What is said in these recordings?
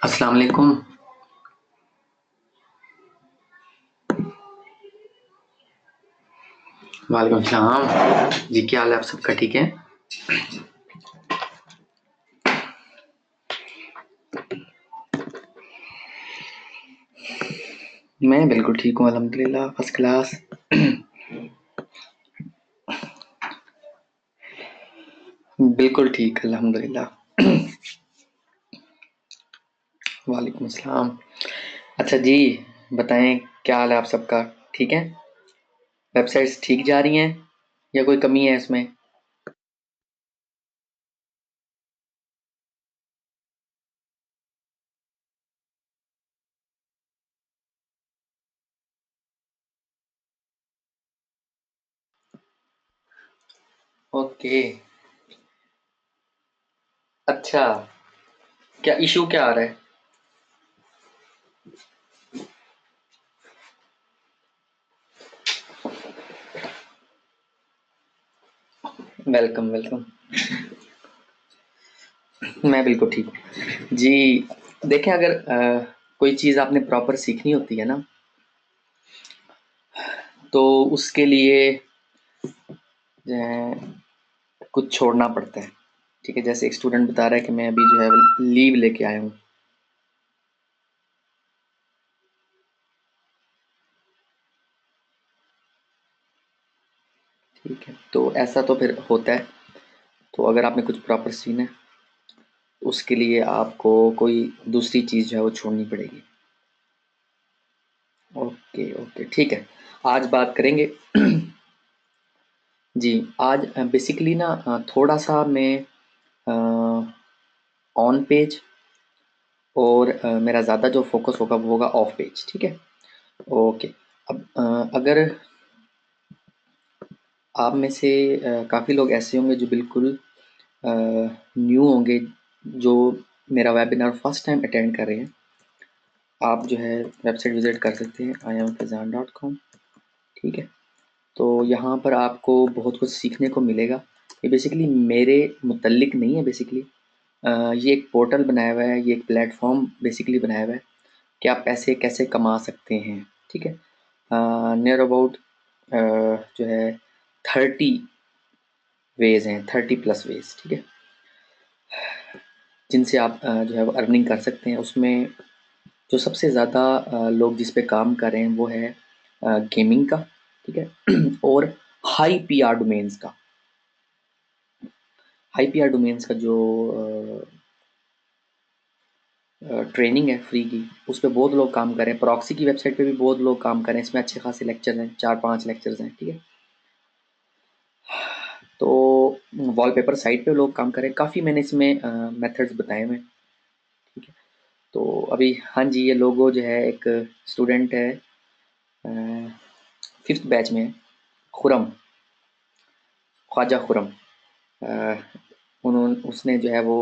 अस्सलाम वालेकुम। वालेकुम सलाम जी, क्या हाल है? आप सबका ठीक है? मैं बिल्कुल ठीक हूँ, अल्हम्दुलिल्लाह, फर्स्ट क्लास। बिल्कुल ठीक, अल्हम्दुलिल्लाह। वालेकुम सलाम। अच्छा जी, बताएं क्या हाल है आप सबका? ठीक है? वेबसाइट्स ठीक जा रही हैं या कोई कमी है इसमें? ओके। अच्छा, क्या इशू क्या आ रहा है? Welcome welcome. मैं बिल्कुल ठीक हूँ जी। देखें, अगर कोई चीज़ आपने प्रॉपर सीखनी होती है ना, तो उसके लिए जो है कुछ छोड़ना पड़ता है। ठीक है, जैसे एक स्टूडेंट बता रहा है कि मैं अभी जो है लीव लेके आया हूँ। ठीक है, तो ऐसा तो फिर होता है। तो अगर आपने कुछ प्रॉपर सीखना है, तो उसके लिए आपको कोई दूसरी चीज़ जो है वो छोड़नी पड़ेगी। ओके ओके, ठीक है। आज बात करेंगे। जी, आज बेसिकली ना थोड़ा सा मैं ऑन पेज और मेरा ज़्यादा जो फोकस होगा वो होगा ऑफ पेज। ठीक है? ओके। अब अगर आप में से काफ़ी लोग ऐसे होंगे जो बिल्कुल न्यू होंगे, जो मेरा वेबिनार फर्स्ट टाइम अटेंड कर रहे हैं, आप जो है वेबसाइट विज़िट कर सकते हैं iamfazan.com। ठीक है? तो यहाँ पर आपको बहुत कुछ सीखने को मिलेगा। ये बेसिकली मेरे मुतल्लिक नहीं है बेसिकली। ये एक पोर्टल बनाया हुआ है, ये एक प्लेटफ़ॉर्म बेसिकली बनाया हुआ है कि आप पैसे कैसे कमा सकते हैं। ठीक है? नियर अबाउट जो है 30 वेज़ हैं, 30 प्लस वेज़। ठीक है? जिनसे आप जो है वो अर्निंग कर सकते हैं। उसमें जो सबसे ज़्यादा लोग जिस पे काम कर रहे हैं वो है गेमिंग का। ठीक है? और हाई पीआर डोमेन्स का। हाई पीआर डोमेन्स का जो ट्रेनिंग है फ्री की, उस पे बहुत लोग काम कर रहे हैं। प्रॉक्सी की वेबसाइट पे भी बहुत लोग काम कर रहे हैं। इसमें अच्छे खासे लेक्चर हैं, 4-5 लेक्चर्स हैं। ठीक है? तो वॉलपेपर साइट पे लोग काम कर रहे हैं। काफ़ी मैंने इसमें मेथड्स बताए हुए हैं। ठीक है? तो अभी हाँ जी, ये लोगो जो है, एक स्टूडेंट है, 5th बैच में है, खुरम, ख्वाजा खुरम। उन्होंने उसने जो है वो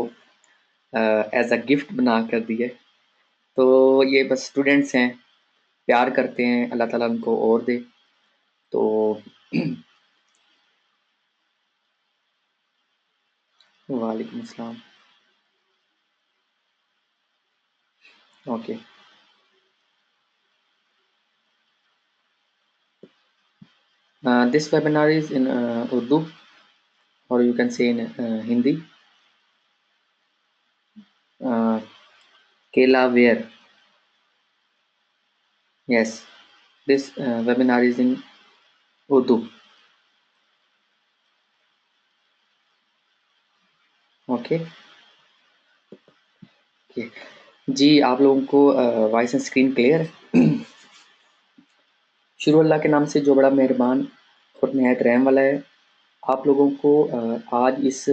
एज अ गिफ्ट बना कर दिए। तो ये बस स्टूडेंट्स हैं, प्यार करते हैं, अल्लाह ताला उनको और दे। तो वालेकुम अस्सलाम। Okay. This webinar is in Urdu, or you can say in Hindi. uh, Kela where? Yes, this webinar is in Urdu. Okay okay. जी, आप लोगों को वॉइस एंड स्क्रीन क्लियर है? शुरू अल्लाह के नाम से जो बड़ा मेहरबान और नहायत रहम वाला है। आप लोगों को आज इस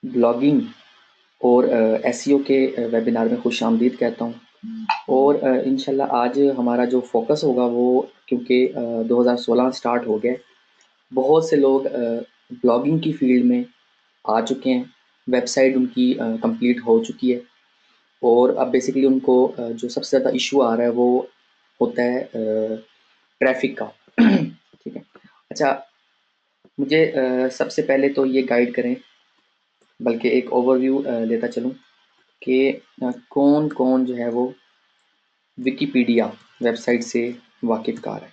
ब्लॉगिंग और एसईओ के वेबिनार में खुश आमदीद कहता हूँ। और इंशाल्लाह आज हमारा जो फोकस होगा वो, क्योंकि 2016 स्टार्ट हो गया है, बहुत से लोग ब्लॉगिंग की फील्ड में आ चुके हैं। वेबसाइट उनकी कंप्लीट हो चुकी है, और अब बेसिकली उनको जो सबसे ज़्यादा इशू आ रहा है वो होता है ट्रैफिक का। ठीक है? अच्छा, मुझे सबसे पहले तो ये गाइड करें, बल्कि एक ओवरव्यू लेता चलूँ कि कौन कौन जो है वो विकिपीडिया वेबसाइट से वाकिफ़-कार है।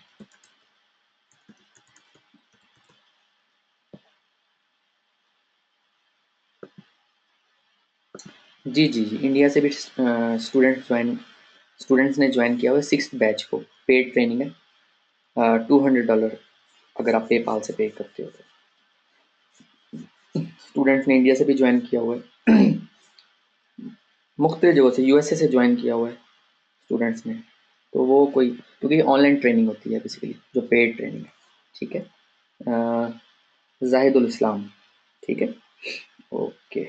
जी, जी, जी। इंडिया से भी स्टूडेंट्स ने ज्वाइन किया हुआ है 6th बैच को। पेड ट्रेनिंग है। $200 अगर आप पेपाल से पे करते हो तो। स्टूडेंट्स ने इंडिया से भी ज्वाइन किया हुआ है। मुख्तलिफ जगहों से, यूएसए से ज्वाइन किया हुआ है स्टूडेंट्स ने। तो वो कोई, क्योंकि ऑनलाइन ट्रेनिंग होती है बेसिकली, जो पेड ट्रेनिंग है। ठीक है। जाहिदुल इस्लाम। ठीक है। ओके।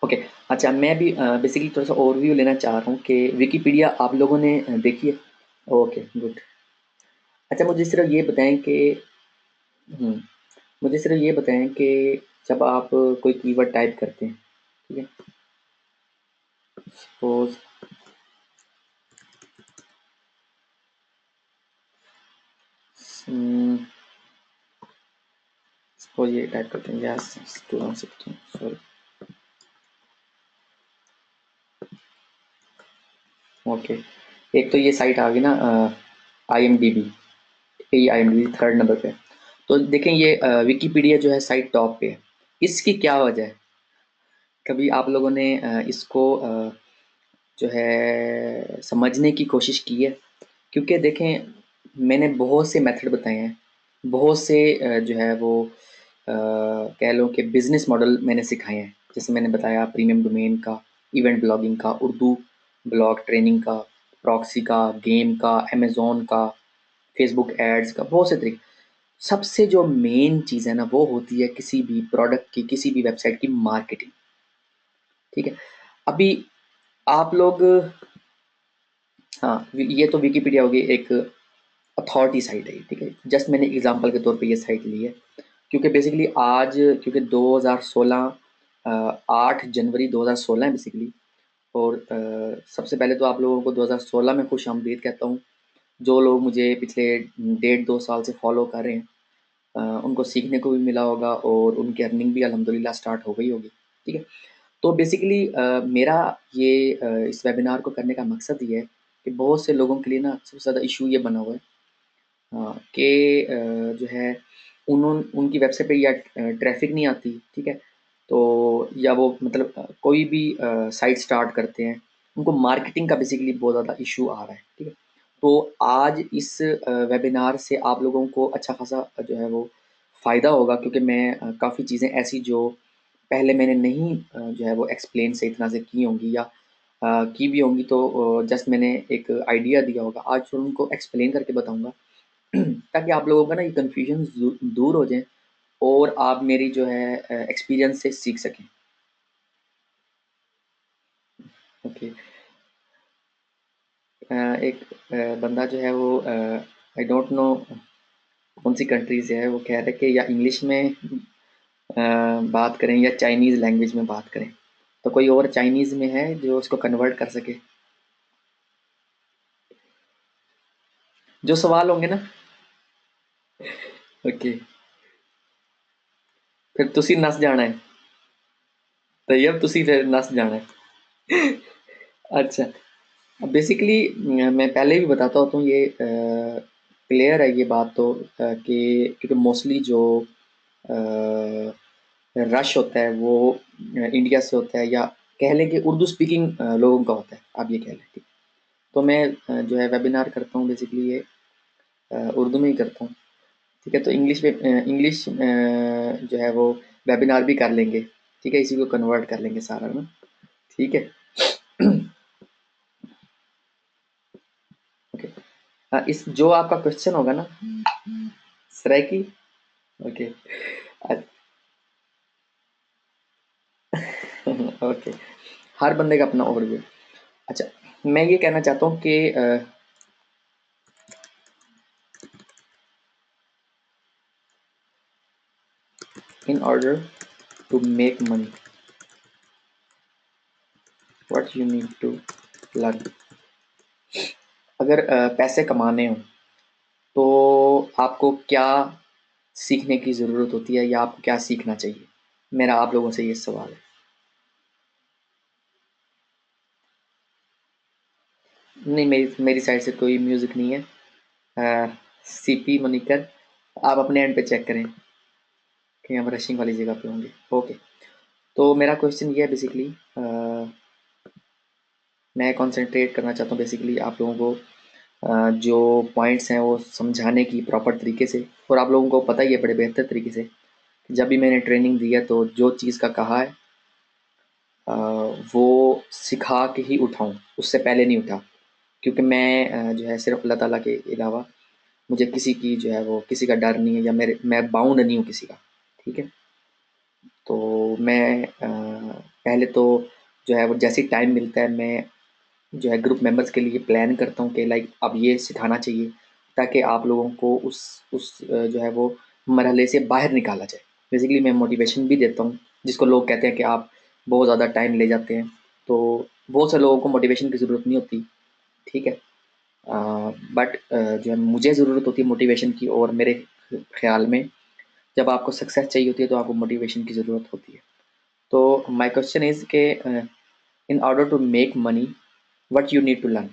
ओके। अच्छा, मैं भी बेसिकली थोड़ा सा ओवरव्यू लेना चाह रहा हूँ कि विकिपीडिया आप लोगों ने देखी है। Okay, good. अच्छा, मुझे सिर्फ ये बताएं कि हम्म, मुझे सिर्फ ये बताएं कि जब आप कोई कीवर्ड टाइप करते हैं, ठीक है, सपोज सपोज ये टाइप करते हैं, यस 2016, सॉरी। ओके। एक तो ये साइट आ गई ना, IMDb। यही IMDb थर्ड नंबर पे। तो देखें, ये विकिपीडिया जो है साइट टॉप पे है। इसकी क्या वजह है? कभी आप लोगों ने इसको जो है समझने की कोशिश की है? क्योंकि देखें, मैंने बहुत से मेथड बताए हैं, बहुत से जो है वो कह लो कि बिजनेस मॉडल मैंने सिखाए हैं। जैसे मैंने बताया प्रीमियम डोमेन का, इवेंट ब्लॉगिंग का, उर्दू ब्लॉग ट्रेनिंग का, प्रॉक्सी का, गेम का, अमेजोन का, फेसबुक एड्स का, बहुत से तरीके। सबसे जो मेन चीज़ है ना, वो होती है किसी भी प्रोडक्ट की, किसी भी वेबसाइट की मार्केटिंग। ठीक है। अभी आप लोग, हाँ, ये तो विकिपीडिया होगी, एक अथॉरिटी साइट है ये, ठीक है। जस्ट मैंने एग्जांपल के तौर पे ये साइट ली है, क्योंकि बेसिकली आज, क्योंकि 2016, 8 जनवरी 2016 है बेसिकली। और सबसे पहले तो आप लोगों को 2016 में खुश आमदीद कहता हूँ। जो लोग मुझे पिछले 1.5-2 साल से फॉलो कर रहे हैं, उनको सीखने को भी मिला होगा और उनकी अर्निंग भी अल्हम्दुलिल्लाह स्टार्ट हो गई होगी। ठीक है। तो बेसिकली मेरा ये इस वेबिनार को करने का मकसद ये है कि बहुत से लोगों के लिए ना सबसे ज़्यादा इशू ये बना हुआ है, हाँ, कि जो है उनकी वेबसाइट पे या ट्रैफिक नहीं आती। ठीक है। तो या वो मतलब कोई भी साइट स्टार्ट करते हैं, उनको मार्केटिंग का बेसिकली बहुत ज़्यादा इशू आ रहा है। ठीक है। तो आज इस वेबिनार से आप लोगों को अच्छा खासा जो है वो फ़ायदा होगा, क्योंकि मैं काफ़ी चीज़ें ऐसी जो पहले मैंने नहीं जो है वो एक्सप्लेन सही तरह से की होंगी, या की भी होंगी तो जस्ट मैंने एक आइडिया दिया होगा, आज फिर उनको एक्सप्लेन करके बताऊंगा। ताकि आप लोगों का ना ये कन्फ्यूजन दूर हो जाए और आप मेरी जो है एक्सपीरियंस से सीख सकें। ओके। एक बंदा जो है वो आई डोंट नो कौन सी कंट्री से है, वो कह रहा है कि या इंग्लिश में बात करें या चाइनीज़ लैंग्वेज में बात करें। तो कोई और चाइनीज़ में है जो उसको कन्वर्ट कर सके? जो सवाल होंगे ना। ओके। फिर तुसी नस जाना है। तैयब तुसी फिर नस जाना है। अच्छा। बेसिकली मैं पहले भी बताता होता हूँ, ये क्लियर है ये बात तो, कि क्योंकि मोस्टली जो रश होता है वो इंडिया से होता है, या कह लें कि उर्दू स्पीकिंग लोगों का होता है, आप ये कह लें। ठीक। तो मैं जो है वेबिनार करता हूँ बेसिकली ये उर्दू में ही करता हूँ। ठीक है। तो इंग्लिश में इंग्लिश जो है वो वेबिनार भी कर लेंगे। ठीक है, इसी को कन्वर्ट कर लेंगे सारा ना। ठीक है। ओके। इस जो आपका क्वेश्चन होगा ना, सराइकी। ओके। ओके। हर बंदे का अपना ओवरव्यू। अच्छा, मैं ये कहना चाहता हूँ कि in order to make money, what you need to learn. अगर पैसे कमाने हो तो आपको क्या सीखने की ज़रूरत होती है, या आपको क्या सीखना चाहिए? मेरा आप लोगों से ये सवाल है। नहीं, मेरी मेरी साइड से कोई म्यूज़िक नहीं है। सीपी मनिकर, आप अपने एंड पे चेक करें कि हम रशिंग वाली जगह पे होंगे। ओके, तो मेरा क्वेश्चन ये है बेसिकली, मैं कंसंट्रेट करना चाहता हूँ बेसिकली आप लोगों को जो पॉइंट्स हैं वो समझाने की प्रॉपर तरीके से। और आप लोगों को पता ही है बड़े बेहतर तरीके से, जब भी मैंने ट्रेनिंग दी है तो जो चीज़ का कहा है अ, वो सिखा के ही उठाऊँ, उससे पहले नहीं उठा। क्योंकि मैं जो है सिर्फ अल्लाह ताला के अलावा मुझे किसी की जो है वो किसी का डर नहीं है, या मैं बाउंड नहीं हूँ किसी का। ठीक है, तो मैं पहले तो जो है वो जैसे ही टाइम मिलता है मैं जो है ग्रुप मेंबर्स के लिए प्लान करता हूँ कि लाइक अब ये सिखाना चाहिए, ताकि आप लोगों को उस जो है वो मरहले से बाहर निकाला जाए। बेसिकली मैं मोटिवेशन भी देता हूँ, जिसको लोग कहते हैं कि आप बहुत ज़्यादा टाइम ले जाते हैं। तो बहुत से लोगों को मोटिवेशन की ज़रूरत नहीं होती। ठीक है, बट जो है मुझे ज़रूरत होती है मोटिवेशन की, और मेरे ख्याल में जब आपको सक्सेस चाहिए होती है तो आपको मोटिवेशन की ज़रूरत होती है। तो माय क्वेश्चन इज़ के in order to make money what you need to learn.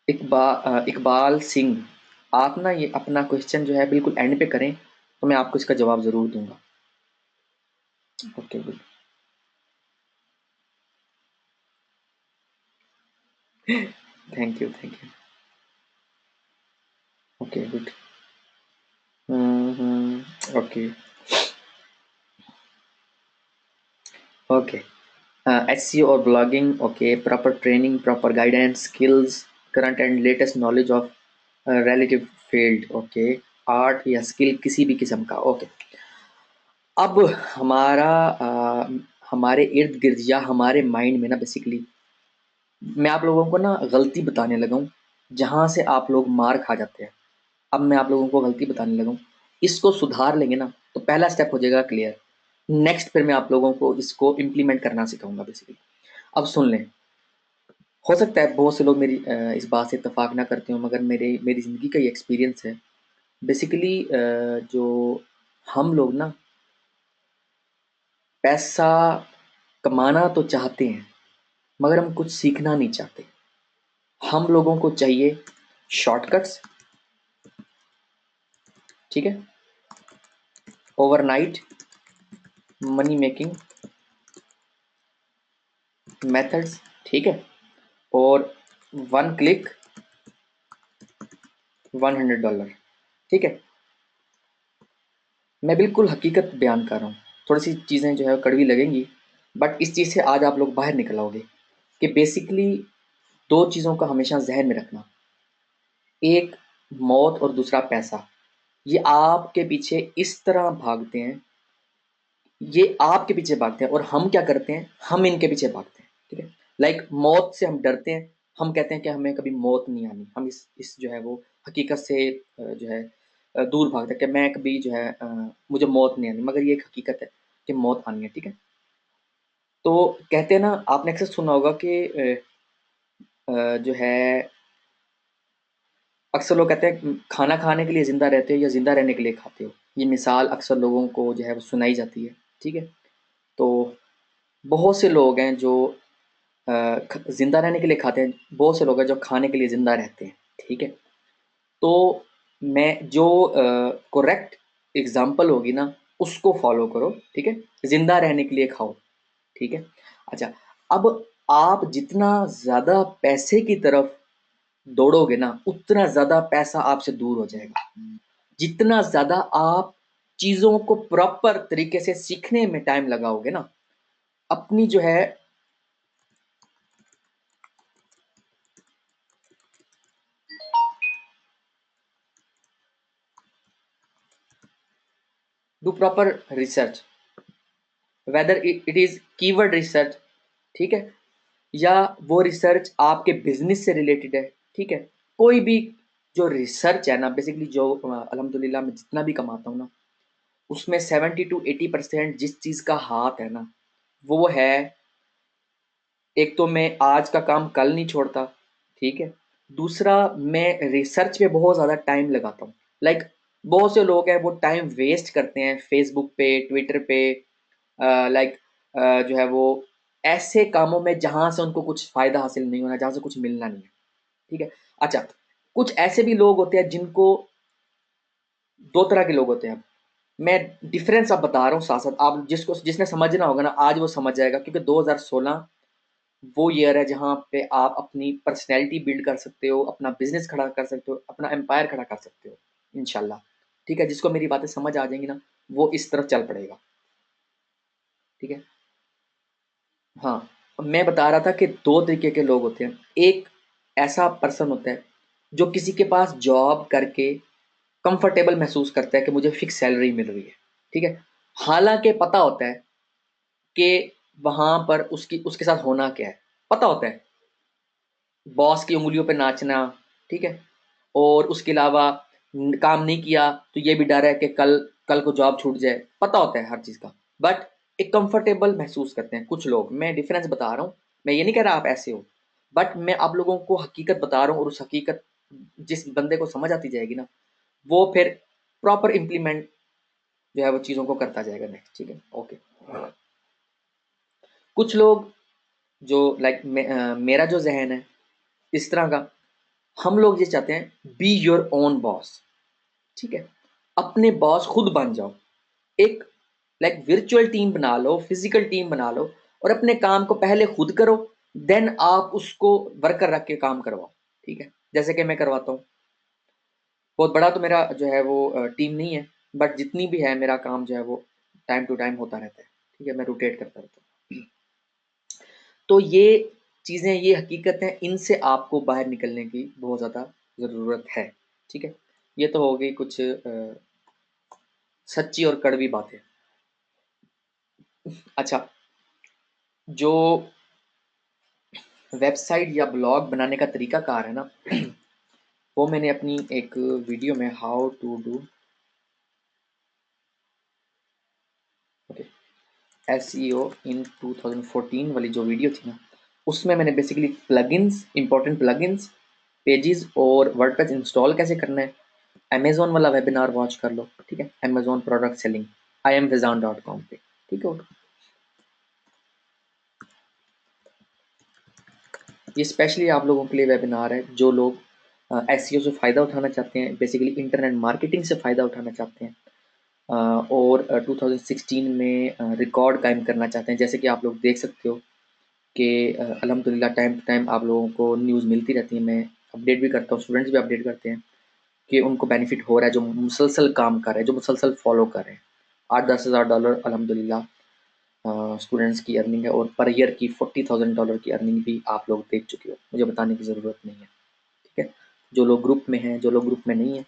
Iqbal Singh, आप ना ये अपना क्वेश्चन जो है बिल्कुल एंड पे करें, तो मैं आपको इसका जवाब ज़रूर दूंगा। Okay good. Thank you, thank you. Okay good. Okay, okay. SEO और blogging, okay, proper training, proper guidance, skills, current and latest knowledge of relative field, okay, art या स्किल किसी भी किस्म का, ओके। अब हमारा हमारे इर्द गिर्द या हमारे माइंड में ना बेसिकली मैं आप लोगों को ना गलती बताने लगा हूँ, जहाँ से आप लोग मार खा जाते हैं। अब मैं आप लोगों को गलती बताने लगा हूँ, इसको सुधार लेंगे ना तो पहला स्टेप हो जाएगा क्लियर। नेक्स्ट फिर मैं आप लोगों को इसको इम्प्लीमेंट करना सिखाऊंगा बेसिकली। अब सुन लें, हो सकता है बहुत से लोग मेरी इस बात से इत्तेफाक ना करते हो, मगर मेरे मेरी ज़िंदगी का ये एक्सपीरियंस है बेसिकली। जो हम लोग ना पैसा कमाना तो चाहते हैं, मगर हम कुछ सीखना नहीं चाहते। हम लोगों को चाहिए शॉर्टकट्स, ठीक है, ओवरनाइट मनी मेकिंग मेथड्स, ठीक है, और वन क्लिक $100, ठीक है। मैं बिल्कुल हकीकत बयान कर रहा हूँ, थोड़ी सी चीज़ें जो है कड़वी लगेंगी, बट इस चीज़ से आज आप लोग बाहर निकल आओगे कि बेसिकली दो चीज़ों का हमेशा जहन में रखना, एक मौत और दूसरा पैसा। ये आपके पीछे इस तरह भागते हैं, ये आपके पीछे भागते हैं, और हम क्या करते हैं, हम इनके पीछे भागते हैं। ठीक है, लाइक मौत से हम डरते हैं, हम कहते हैं कि हमें कभी मौत नहीं आनी, हम इस जो है वो हकीकत से जो है दूर भागते हैं कि मैं कभी जो है मुझे मौत नहीं आनी, मगर ये एक हकीकत है कि मौत आनी है। ठीक है, तो कहते हैं ना, आपने अक्सर सुना होगा कि जो है अक्सर लोग कहते हैं खाना खाने के लिए ज़िंदा रहते हो या ज़िंदा रहने के लिए खाते हो। ये मिसाल अक्सर लोगों को जो है वो सुनाई जाती है। ठीक है, तो बहुत से लोग हैं जो ज़िंदा रहने के लिए खाते हैं, बहुत से लोग हैं जो खाने के लिए ज़िंदा रहते हैं। ठीक है, तो मैं जो करेक्ट एग्जांपल होगी ना उसको फॉलो करो। ठीक है, ज़िंदा रहने के लिए खाओ। ठीक है, अच्छा, अब आप जितना ज़्यादा पैसे की तरफ दौड़ोगे ना उतना ज़्यादा पैसा आपसे दूर हो जाएगा। जितना ज़्यादा आप चीज़ों को प्रॉपर तरीके से सीखने में टाइम लगाओगे ना, अपनी जो है do proper research, whether it is keyword research, ठीक है, या वो रिसर्च आपके बिजनेस से रिलेटेड है। ठीक है, कोई भी जो रिसर्च है ना बेसिकली, जो अल्हम्दुलिल्लाह मैं जितना भी कमाता हूँ ना उसमें 70 to 80% जिस चीज़ का हाथ है ना वो है, एक तो मैं आज का काम कल नहीं छोड़ता, ठीक है, दूसरा, मैं रिसर्च पे बहुत ज़्यादा टाइम लगाता हूँ। लाइक बहुत से लोग हैं वो टाइम वेस्ट करते हैं फेसबुक पे, ट्विटर पे, लाइक जो है वो ऐसे कामों में जहाँ से उनको कुछ फ़ायदा हासिल नहीं होना, जहाँ से कुछ मिलना नहीं है, ठीक है? अच्छा, कुछ ऐसे भी लोग होते हैं जिनको 2 तरह के लोग होते हैं। मैं डिफ़रेंस अब बता रहा हूँ साथ-साथ, आप जिसने समझना होगा ना आज वो समझ जाएगा, क्योंकि 2016 वो ईयर है जहाँ पे आप अपनी पर्सनैलिटी बिल्ड कर सकते हो, अपना बिज़नेस खड़ा कर सकते हो, अपना एम्पायर खड़ा कर सकते हो, इंशाल्लाह। ठीक है? जिसको मेरी बातें समझ आ जाएँगी ना, वो इस तरफ चल पड़ेगा, ठीक है? हाँ, मैं बता रहा था कि 2 तरीके के लोग होते हैं। एक ऐसा पर्सन होता है, जो किसी के पास जॉब करके कंफर्टेबल महसूस करता है कि मुझे फिक्स सैलरी मिल रही है, ठीक है? हालाँकि पता होता है कि वहाँ पर उसके साथ होना क्या है, पता होता है। बॉस की उँगलियों पे नाचना, ठीक है? और उसके अलावा काम नहीं किया तो ये भी डर है कि कल कल को जॉब छूट जाए, पता होता है हर चीज़ का। बट एक कंफर्टेबल महसूस करते हैं कुछ लोग, मैं डिफरेंस बता रहा हूँ, मैं ये नहीं कह रहा आप ऐसे हो, बट मैं आप लोगों को हकीकत बता रहा हूँ, और उस हकीकत जिस बंदे को समझ आती जाएगी ना, वो फिर प्रॉपर इम्प्लीमेंट जो है वो चीज़ों को करता जाएगा नेक्स्ट, ठीक है? ओके। कुछ लोग जो लाइक मेरा जो ज़हन है इस तरह का, हम लोग ये चाहते हैं बी योर ओन बॉस, ठीक है? अपने बॉस खुद बन जाओ। एक लाइक वर्चुअल टीम बना लो, फिजिकल टीम बना लो, और अपने काम को पहले खुद करो, देन आप उसको वर्कर रख के काम करवाओ, ठीक है? जैसे कि मैं करवाता हूँ। बहुत बड़ा तो मेरा जो है वो टीम नहीं है, बट जितनी भी है मेरा काम जो है वो टाइम टू टाइम होता रहता है, ठीक है? मैं रोटेट करता रहता हूँ। तो ये चीज़ें, ये हकीकत है, इनसे आपको बाहर निकलने की बहुत ज़्यादा ज़रूरत है, ठीक है? ये तो हो गई कुछ सच्ची और कड़वी बातें। अच्छा, जो वेबसाइट या ब्लॉग बनाने का तरीकाकार है ना, वो मैंने अपनी एक वीडियो में how to do okay SEO in 2014 वाली जो वीडियो थी ना, उसमें मैंने basically plugins, important plugins, pages और वर्डप्रेस इंस्टॉल कैसे करना है, अमेज़न वाला वेबिनार वॉच कर लो, ठीक है? अमेज़न प्रोडक्ट सेलिंग imfizan.com पे, ठीक है? ये स्पेशली आप लोगों के लिए वेबिनार है जो लोग एसईओ से फ़ायदा उठाना चाहते हैं, बेसिकली इंटरनेट मार्केटिंग से फ़ायदा उठाना चाहते हैं, और 2016 में रिकॉर्ड कायम करना चाहते हैं। जैसे कि आप लोग देख सकते हो कि अल्हम्दुलिल्लाह टाइम टू टाइम आप लोगों को न्यूज़ मिलती रहती है, मैं अपडेट भी करता हूँ, स्टूडेंट्स भी अपडेट करते हैं कि उनको बेनिफिट हो रहा है, जो मुसलसल काम कर रहे हैं, जो मुसलसल फॉलो कर रहे हैं। 8-10 हज़ार डॉलर अल्हम्दुलिल्लाह स्टूडेंट्स की अर्निंग है, और पर ईयर की $40,000 की अर्निंग भी आप लोग देख चुके हो, मुझे बताने की ज़रूरत नहीं है, ठीक है? जो लोग ग्रुप में हैं, जो लोग ग्रुप में नहीं हैं,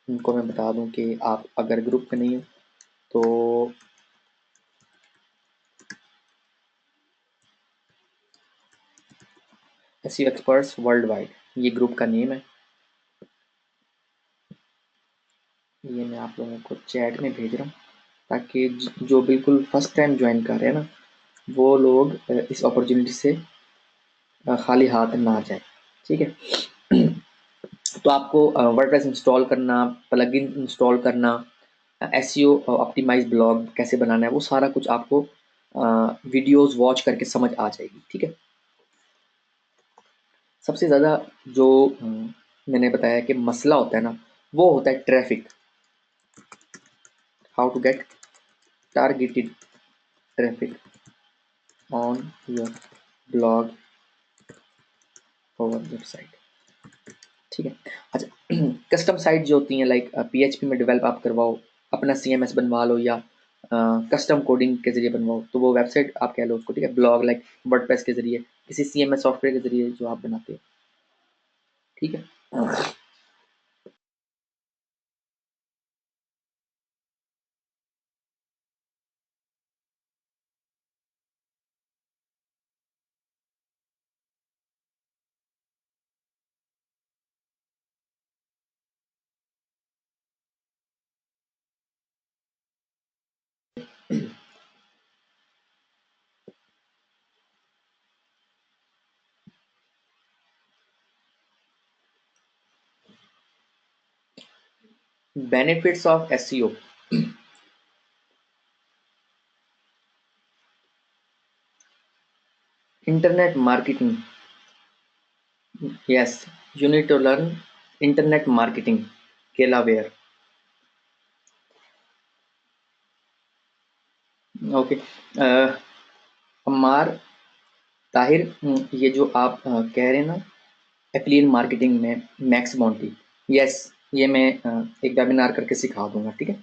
उनको मैं बता दूं कि आप अगर ग्रुप में नहीं हो तो एसईओ एक्सपर्ट्स वर्ल्ड वाइड ये ग्रुप का नेम है। ये मैं आप लोगों को चैट में भेज रहा हूँ, ताकि जो बिल्कुल फर्स्ट टाइम ज्वाइन कर रहे हैं ना, वो लोग इस अपॉर्चुनिटी से खाली हाथ ना जाए, ठीक है? तो आपको वर्डप्रेस इंस्टॉल करना, प्लगइन इंस्टॉल करना, एसईओ ऑप्टिमाइज़ ब्लॉग कैसे बनाना है, वो सारा कुछ आपको वीडियोज़ वॉच करके समझ आ जाएगी, ठीक है? सबसे ज़्यादा जो मैंने बताया कि मसला होता है ना, वो होता है traffic. How to get targeted traffic on your blog और वेबसाइट, ठीक है? अच्छा, कस्टम साइट जो होती हैं लाइक पीएचपी में डेवलप आप करवाओ, अपना सीएमएस बनवा लो, या कस्टम कोडिंग के ज़रिए बनवाओ, तो वो वेबसाइट आप कह लो उसको, ठीक है? ब्लॉग लाइक वर्डप्रेस के ज़रिए, किसी सीएमएस सॉफ्टवेयर के ज़रिए जो आप बनाते हो, ठीक है? Benefits of SEO. Internet marketing. Yes, you need to learn internet marketing, Kelaware. Okay. Ammar Tahir, ये जो आप कह रहे हैं ना एफिलिएट मार्केटिंग में मैक्स बाउंटी, यस, ये मैं एक वेबिनार करके सिखा दूंगा, ठीक है।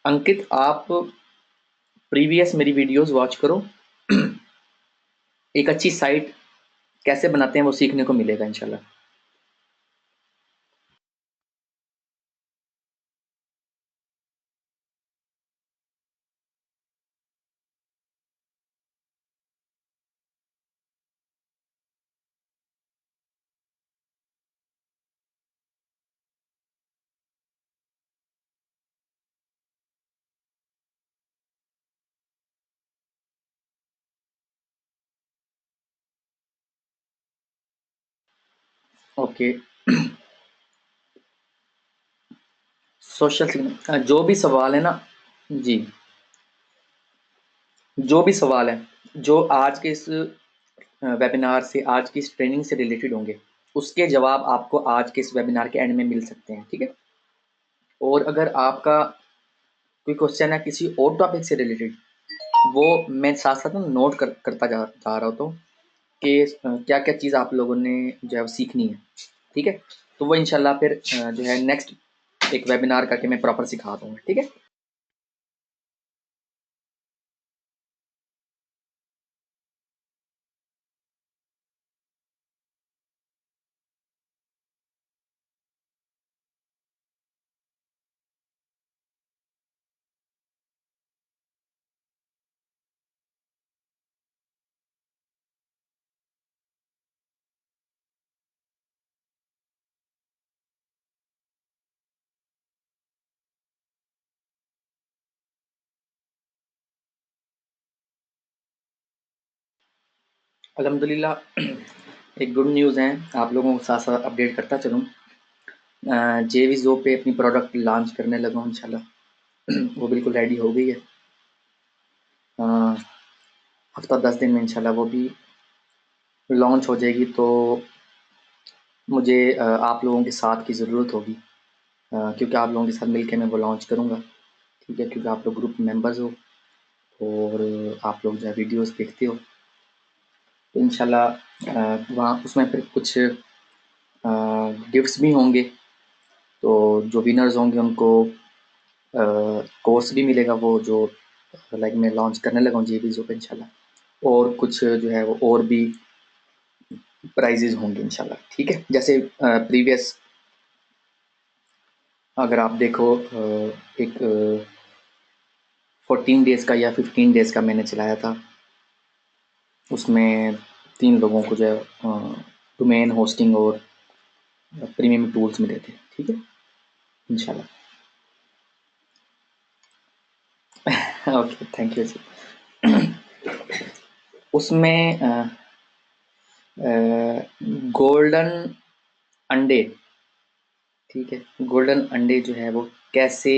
अंकित, आप प्रीवियस मेरी वीडियोस वॉच करो। एक अच्छी साइट कैसे बनाते हैं वो सीखने को मिलेगा इंशाल्लाह। ओके। सोशल सिग्नल, जो भी सवाल है ना, जी, जो भी सवाल है, जो आज के इस वेबिनार से, आज की इस ट्रेनिंग से रिलेटेड होंगे, उसके जवाब आपको आज के इस वेबिनार के एंड में मिल सकते हैं, ठीक है। और अगर आपका कोई क्वेश्चन है किसी और टॉपिक से रिलेटेड, वो मैं साथ साथ ना नोट करता जा रहा होता हूँ कि क्या क्या चीज़ आप लोगों ने जो है वो सीखनी है, ठीक है। तो वो इंशाल्लाह फिर जो है नेक्स्ट एक वेबिनार करके मैं प्रॉपर सिखा दूंगा, ठीक है। अल्हम्दुलिल्लाह, एक गुड न्यूज़ है, आप लोगों को साथ साथ अपडेट करता चलूँ। जेवीज़ो पे अपनी प्रोडक्ट लॉन्च करने लगा हूँ इंशाल्लाह। वो बिल्कुल रेडी हो गई है। हफ्ता 10 दिन में इंशाल्लाह वो भी लॉन्च हो जाएगी। तो मुझे आप लोगों के साथ की ज़रूरत होगी, क्योंकि आप लोगों के साथ मिलके मैं वो लॉन्च करूँगा, ठीक है। क्योंकि आप लोग ग्रुप मेंबर्स हो और आप लोग जो है वीडियोस देखते हो, तो इंशाल्लाह वहाँ उसमें फिर कुछ गिफ्ट्स भी होंगे। तो जो विनर्स होंगे उनको कोर्स भी मिलेगा, वो जो लाइक मैं लॉन्च करने लगा हूँ जेबीज़ो पे इंशाल्लाह। और कुछ जो है वो और भी प्राइजेज होंगे इंशाल्लाह, ठीक है। जैसे प्रीवियस अगर आप देखो, एक 14 डेज़ का या 15 डेज़ का मैंने चलाया था, उसमें 3 लोगों को जो है डोमेन होस्टिंग और प्रीमियम टूल्स मिले थे, ठीक है, इंशाल्लाह। ओके, थैंक यू जी। उसमें गोल्डन अंडे, ठीक है, गोल्डन अंडे जो है वो कैसे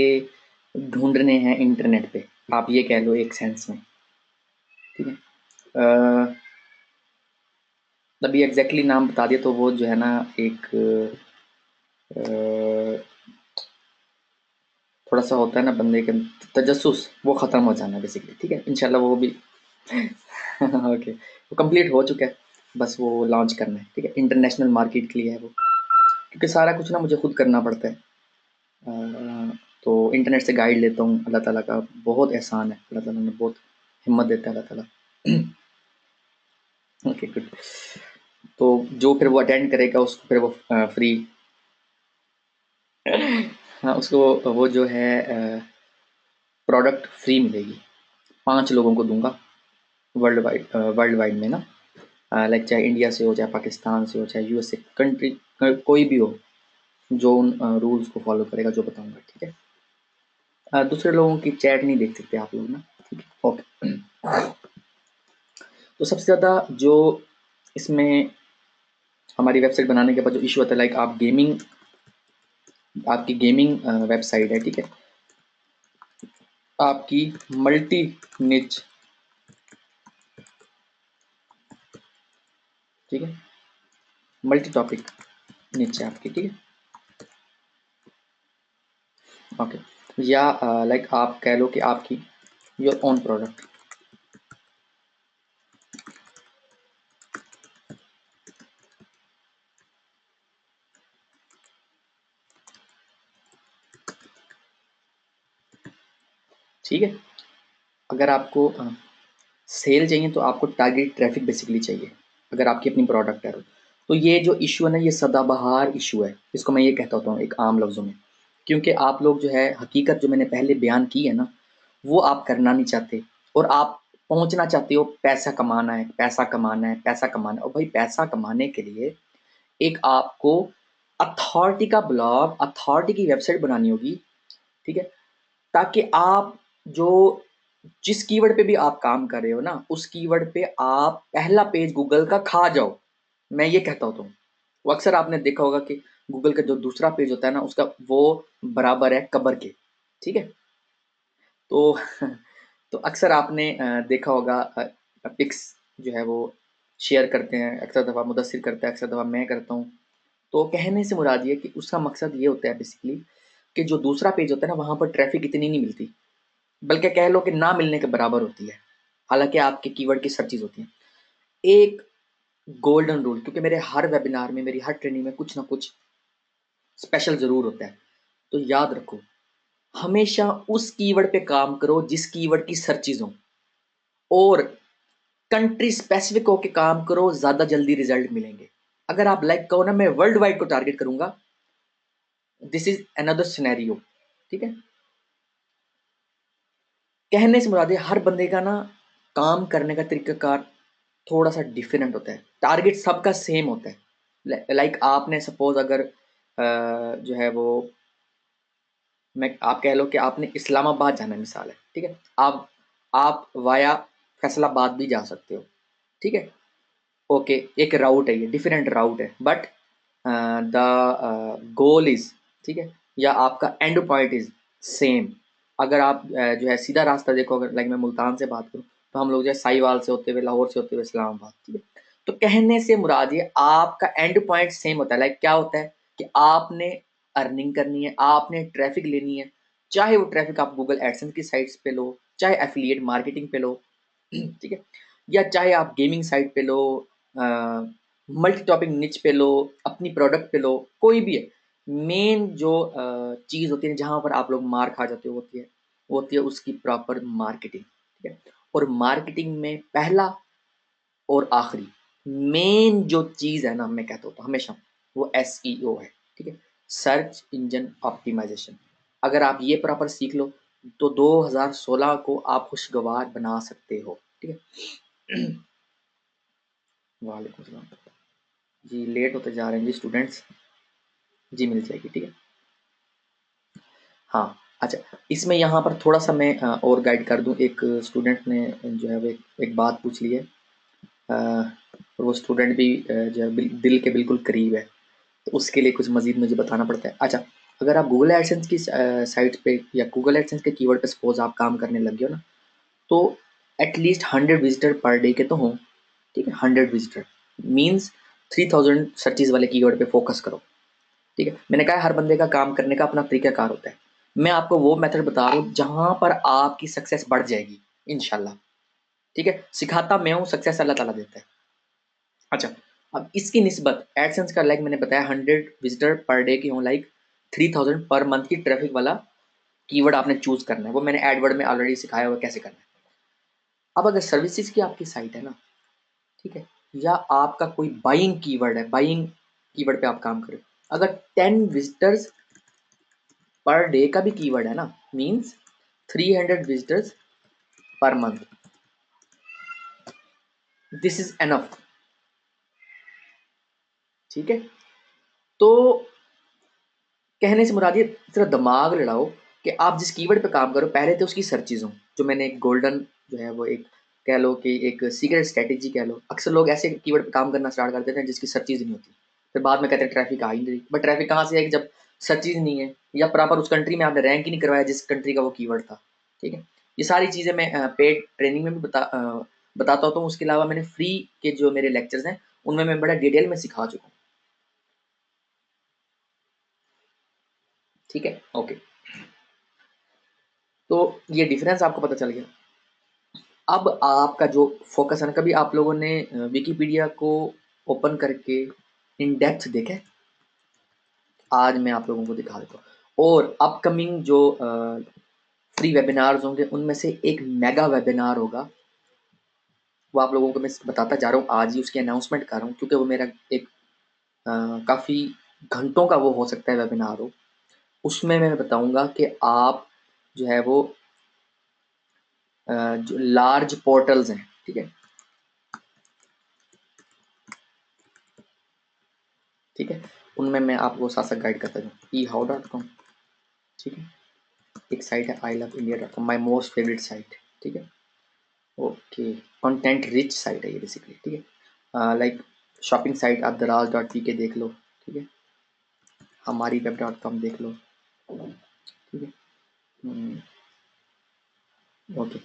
ढूंढने हैं इंटरनेट पे, आप ये कह लो एक सेंस में, ठीक है। अभी एग्जैक्टली नाम बता दिया तो वो जो है ना एक थोड़ा सा होता है ना बंदे के तजस्सुस, वो ख़त्म हो जाना बेसिकली, ठीक है, इंशाल्लाह वो भी। ओके, वो कंप्लीट हो चुका है, बस वो लॉन्च करना है, ठीक है। इंटरनेशनल मार्केट के लिए है वो, क्योंकि सारा कुछ ना मुझे खुद करना पड़ता है। तो इंटरनेट से गाइड लेता हूँ, अल्लाह ताला का बहुत एहसान है, अल्लाह ताला ने बहुत हिम्मत देता है अल्लाह ताला। Okay, good. तो जो फिर वो अटेंड करेगा उसको फिर वो फ्री, हाँ, उसको वो जो है प्रोडक्ट फ्री मिलेगी। 5 लोगों को दूंगा वर्ल्ड वाइड में ना, लाइक चाहे इंडिया से हो, चाहे पाकिस्तान से हो, चाहे यूएसए कंट्री, कोई भी हो जो उन रूल्स को फॉलो करेगा, जो बताऊंगा, ठीक है। दूसरे लोगों की चैट नहीं देख सकते आप लोग ना, ठीक है, ओके। तो सबसे ज़्यादा जो इसमें हमारी वेबसाइट बनाने के बाद जो इशू आता है, लाइक आप गेमिंग, आपकी गेमिंग वेबसाइट है, ठीक है, आपकी मल्टी निच, ठीक है, मल्टी टॉपिक निच है आपकी, ठीक है, ओके, या लाइक आप कह लो कि आपकी योर ओन प्रोडक्ट, ठीक है। अगर आपको सेल चाहिए तो आपको टारगेट ट्रैफिक बेसिकली चाहिए, अगर आपकी अपनी प्रोडक्ट है तो ये जो इशू है ना, ये सदाबहार इशू है, इसको मैं ये कहता होता हूँ एक आम लफ्ज़ों में, क्योंकि आप लोग जो है हकीकत जो मैंने पहले बयान की है ना, वो आप करना नहीं चाहते, और आप पहुंचना चाहते हो पैसा कमाना है, पैसा कमाना है, पैसा कमाना है। और भाई पैसा कमाने के लिए एक आपको अथॉरिटी का ब्लॉग, अथॉरिटी की वेबसाइट बनानी होगी, ठीक है, ताकि आप जो जिस कीवर्ड पे भी आप काम कर रहे हो ना, उस कीवर्ड पे आप पहला पेज गूगल का खा जाओ। मैं ये कहता हूँ तुम, वो अक्सर आपने देखा होगा कि गूगल का जो दूसरा पेज होता है ना, उसका वो बराबर है कबर के, ठीक है। तो तो अक्सर आपने देखा होगा, पिक्स जो है वो शेयर करते हैं, अक्सर दफ़ा मुदस्सिर करता है, अक्सर दफ़ा मैं करता हूँ। तो कहने से मुराद ये है कि उसका मकसद ये होता है बेसिकली, कि जो दूसरा पेज होता है ना, वहाँ पर ट्रैफिक इतनी नहीं मिलती, बल्कि कह लो कि ना मिलने के बराबर होती है, हालांकि आपके कीवर्ड की सर्चेज होती हैं। एक गोल्डन रूल, क्योंकि मेरे हर वेबिनार में, मेरी हर ट्रेनिंग में कुछ ना कुछ स्पेशल ज़रूर होता है, तो याद रखो, हमेशा उस कीवर्ड पे काम करो जिस कीवर्ड की सर्चेज हो, और कंट्री स्पेसिफिक होके काम करो, ज़्यादा जल्दी रिजल्ट मिलेंगे। अगर आप लाइक कहो ना मैं वर्ल्ड वाइड को टारगेट करूंगा, दिस इज अनदर सिनेरियो, ठीक है। कहने से मुराद है हर बंदे का ना काम करने का तरीकाकार थोड़ा सा डिफरेंट होता है, टारगेट सबका सेम होता है। लाइक आपने सपोज अगर जो है वो, मैं आप कह लो कि आपने इस्लामाबाद जाना है, मिसाल है, ठीक है, आप वाया फैसलाबाद भी जा सकते हो, ठीक है, ओके, एक राउट है, ये डिफरेंट राउट है, बट द गोल इज, ठीक है, या आपका एंड पॉइंट इज सेम। अगर आप जो है सीधा रास्ता देखो, अगर लाइक मैं मुल्तान से बात करूँ, तो हम लोग जो है साहिवाल से होते हुए, लाहौर से होते हुए इस्लामाबाद, ठीक है। तो कहने से मुराद ये आपका एंड पॉइंट सेम होता है, लाइक क्या होता है कि आपने अर्निंग करनी है, आपने ट्रैफिक लेनी है, चाहे वो ट्रैफिक आप गूगल एडसेंस की साइट्स पे लो, चाहे एफिलिएट मार्केटिंग पे लो, ठीक है, या चाहे आप गेमिंग साइट पे लो, मल्टी टॉपिक निच पे लो, अपनी प्रोडक्ट पे लो, कोई भी है। मेन जो चीज़ होती है जहाँ पर आप लोग मार खा जाते हो, होती है, वो होती है उसकी प्रॉपर मार्केटिंग, ठीक है। और मार्केटिंग में पहला और आखिरी मेन जो चीज़ है ना, मैं कहता हूँ तो हमेशा, वो एसईओ है, ठीक है, सर्च इंजन ऑप्टिमाइजेशन। अगर आप ये प्रॉपर सीख लो, तो 2016 को आप खुशगवार बना सकते हो, ठीक है। वालेकुम सलाम जी, लेट होते जा रहे हैं जी स्टूडेंट्स, जी मिल जाएगी, ठीक है। हाँ, अच्छा, इसमें यहाँ पर थोड़ा सा मैं और गाइड कर दूँ। एक स्टूडेंट ने जो है वो एक बात पूछ ली है, और वो स्टूडेंट भी जो है दिल के बिल्कुल करीब है, तो उसके लिए कुछ मज़ीद मुझे बताना पड़ता है। अच्छा, अगर आप गूगल एडसेंस की साइट पे या गूगल एडसेंस के कीवर्ड पे सपोज आप काम करने लग गए हो ना, तो एटलीस्ट 100 विजिटर पर डे के तो हों, ठीक है। 100 विजिटर मीन्स 3000 सर्चेज वाले कीवर्ड पे फोकस करो, ठीक है। मैंने कहा हर बंदे का काम करने का अपना तरीकाकार होता है, मैं आपको वो मेथड बता रहा हूँ जहाँ पर आपकी सक्सेस बढ़ जाएगी इंशाल्लाह, ठीक है। सिखाता मैं हूँ, सक्सेस अल्लाह ताला देता है। अच्छा, अब इसकी निस्बत एडसेंस का, लाइक मैंने बताया 100 विजिटर पर डे की हों, लाइक 3000 पर मंथ की ट्रैफिक वाला कीवर्ड आपने चूज करना है, वो मैंने एडवर्ड में ऑलरेडी सिखाया हुआ कैसे करना है। अब अगर सर्विसेज की आपकी साइट है ना, ठीक है, या आपका कोई बाइंग कीवर्ड है, बाइंग कीवर्ड पे आप काम करें, अगर 10 विजिटर्स पर डे का भी कीवर्ड है ना, means 300 visitors per month, this is enough, ठीक है। तो कहने से मुराद ये, जरा दिमाग लड़ाओ कि आप जिस कीवर्ड पे काम करो, पहले तो उसकी सर्चेज हो, जो मैंने एक गोल्डन जो है वो एक कह लो कि एक सीक्रेट स्ट्रेटेजी कह लो। अक्सर लोग ऐसे कीवर्ड पे काम करना स्टार्ट कर देते हैं जिसकी सर्चेज नहीं होती, फिर बाद में कहते हैं ट्रैफिक आ ही नहीं रही। बट ट्रैफिक कहाँ से आएगी जब सर्चेज नहीं है, या प्रॉपर उस कंट्री में आपने रैंक ही नहीं करवाया जिस कंट्री का वो कीवर्ड था। ठीक है, ये सारी चीज़ें मैं पेड ट्रेनिंग में भी बताता होता हूँ। उसके अलावा मैंने फ्री के जो मेरे लेक्चर्स हैं उनमें मैं बड़ा डिटेल में सिखा चुका हूँ। ठीक है, ओके। तो ये डिफरेंस आपको पता चल गया। अब आपका जो फोकस है ना, कभी आप लोगों ने विकिपीडिया को ओपन करके इन डेप्थ देखा है? आज मैं आप लोगों को दिखा देता हूँ। और अपकमिंग जो फ्री वेबिनार्स होंगे उनमें से एक मेगा वेबिनार होगा, वो आप लोगों को मैं बताता जा रहा हूँ, आज ही उसकी अनाउंसमेंट कर रहा हूँ, क्योंकि वो मेरा एक काफ़ी घंटों का वो हो सकता है वेबिनार हो। उसमें मैं बताऊंगा कि आप जो है वो जो लार्ज पोर्टल्स हैं, ठीक है, ठीक है, उनमें मैं आपको साथ साथ गाइड करता हूँ। ehow.com, ठीक है, एक साइट है iloveindia.com, my most favourite site. ठीक है, ओके, कंटेंट रिच साइट है ये बेसिकली। ठीक है, लाइक शॉपिंग साइट आप दराज.pk देख लो। ठीक है, हमारी वेब.com देख लो। ठीक है, ओके,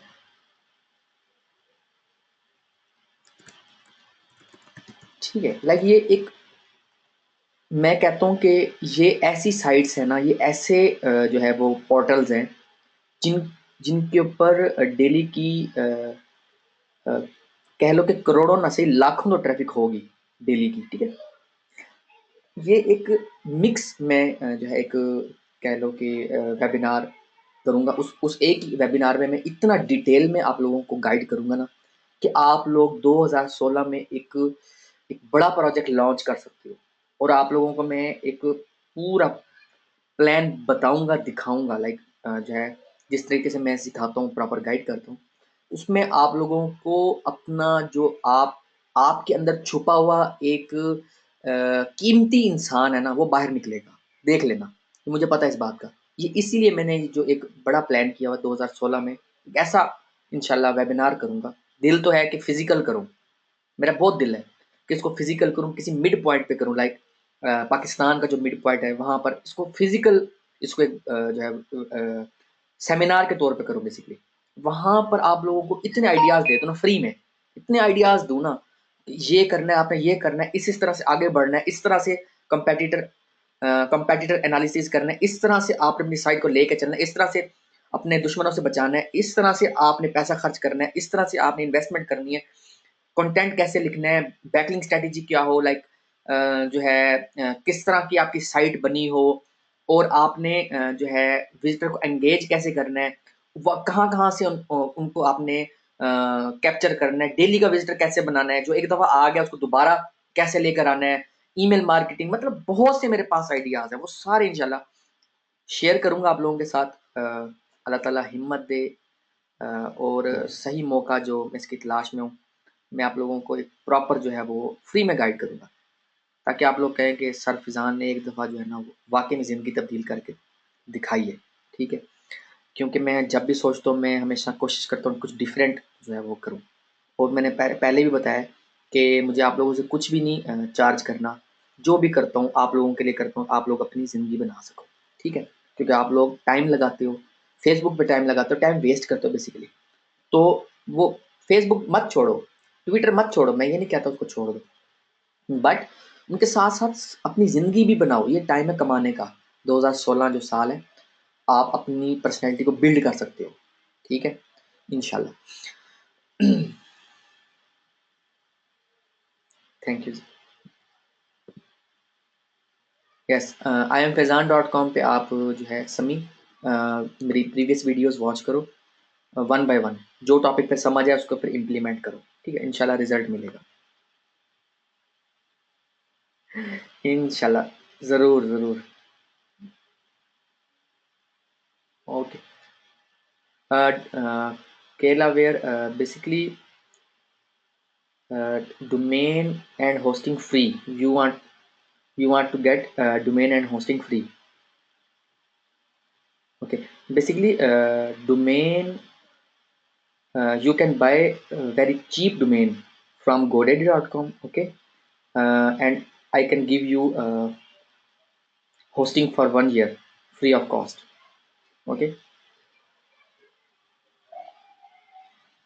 ठीक है, लाइक ये एक, मैं कहता हूँ कि ये ऐसी साइट्स है ना, ये ऐसे जो है वो पोर्टल्स हैं जिन जिनके ऊपर डेली की अ, कह लो कि करोड़ों ना सही लाखों तो ट्रैफिक होगी डेली की। ठीक है, ये एक मिक्स में जो है एक कह लो कि वेबिनार करूँगा। उस एक ही वेबिनार में मैं इतना डिटेल में आप लोगों को गाइड करूँगा ना कि आप लोग 2016 में एक बड़ा प्रोजेक्ट लॉन्च कर सकते हो। और आप लोगों को मैं एक पूरा प्लान बताऊँगा, दिखाऊँगा, लाइक जो है जिस तरीके से मैं सिखाता हूँ, प्रॉपर गाइड करता हूँ, उसमें आप लोगों को अपना जो आपके अंदर छुपा हुआ एक कीमती इंसान है ना, वो बाहर निकलेगा। देख लेना, तो मुझे पता है इस बात का। ये इसीलिए मैंने जो एक बड़ा प्लान किया हुआ 2016 में, एक ऐसा इंशाल्लाह वेबिनार करूँगा। दिल तो है कि फिजिकल करूँ, मेरा बहुत दिल है कि इसको फिजिकल करूँ, किसी मिड पॉइंट पे करूँ, लाइक पाकिस्तान का जो मिड पॉइंट है वहाँ पर इसको फिजिकल, इसको एक जो है सेमिनार के तौर पे करूँ बेसिकली। वहाँ पर आप लोगों को इतने आइडियाज़ दे दूँ ना फ्री में, इतने आइडियाज़ दूँ ना, ये करना है आपने, ये करना है, इस तरह से आगे बढ़ना है, इस तरह से कंपेटिटर कंपेटिटर एनालिसिस करना है, इस तरह से आपने अपनी साइट को लेके चलना है, इस तरह से अपने दुश्मनों से बचाना है, इस तरह से आपने पैसा खर्च करना है, इस तरह से आपने इन्वेस्टमेंट करनी है, कंटेंट कैसे लिखना है, बैकलिंक स्ट्रैटेजी क्या हो, लाइक जो है किस तरह की आपकी साइट बनी हो, और आपने जो है विजिटर को एंगेज कैसे करना है, कहाँ-कहाँ से उनको आपने कैप्चर करना है, डेली का विजिटर कैसे बनाना है, जो एक दफ़ा आ गया उसको दोबारा कैसे लेकर आना है, ईमेल मार्केटिंग, मतलब बहुत से मेरे पास आइडियाज़ हैं, वो सारे इंशाल्लाह शेयर करूँगा आप लोगों के साथ। अल्लाह ताला हिम्मत दे और सही मौका जो मैं इसकी तलाश में हूँ, मैं आप लोगों को एक प्रॉपर जो है वो फ्री में गाइड करूँगा, ताकि आप लोग कहें कि सर फिज़ान ने एक दफ़ा जो है ना वो वाक़ई में ज़िंदगी तब्दील करके दिखाई है। ठीक है? क्योंकि मैं जब भी सोचता हूँ, मैं हमेशा कोशिश करता हूँ कुछ डिफरेंट जो है वो करूँ। और मैंने पहले भी बताया कि मुझे आप लोगों से कुछ भी नहीं चार्ज करना। जो भी करता हूँ आप लोगों के लिए करता हूँ, आप लोग अपनी ज़िंदगी बना सको। ठीक है? क्योंकि आप लोग टाइम लगाते हो, फेसबुक पे टाइम लगाते हो, टाइम वेस्ट करते हो बेसिकली। तो वो फेसबुक मत छोड़ो, ट्विटर मत छोड़ो, मैं ये नहीं कहता उसको छोड़ दो, बट उनके साथ-साथ अपनी ज़िंदगी भी बनाओ। ये टाइम है कमाने का। 2016 जो साल है, आप अपनी पर्सनैलिटी को बिल्ड कर सकते हो। ठीक है? इंशाल्लाह। Thank you. यस, iamfezan.com पे आप जो है समी मेरी प्रीवियस वीडियोज़ वॉच करो, वन बाय वन। जो टॉपिक पे समझ आए उसको फिर इम्प्लीमेंट करो। ठीक है? इंशाल्लाह रिज़ल्ट मिलेगा। इंशाल्लाह, ज़रूर, ज़रूर। Okay. Kerala where basically domain and hosting free. You want to get domain and hosting free. Okay. Basically, domain You can buy a very cheap domain from godaddy.com. Okay. And I can give you hosting for 1 year free of cost. Okay.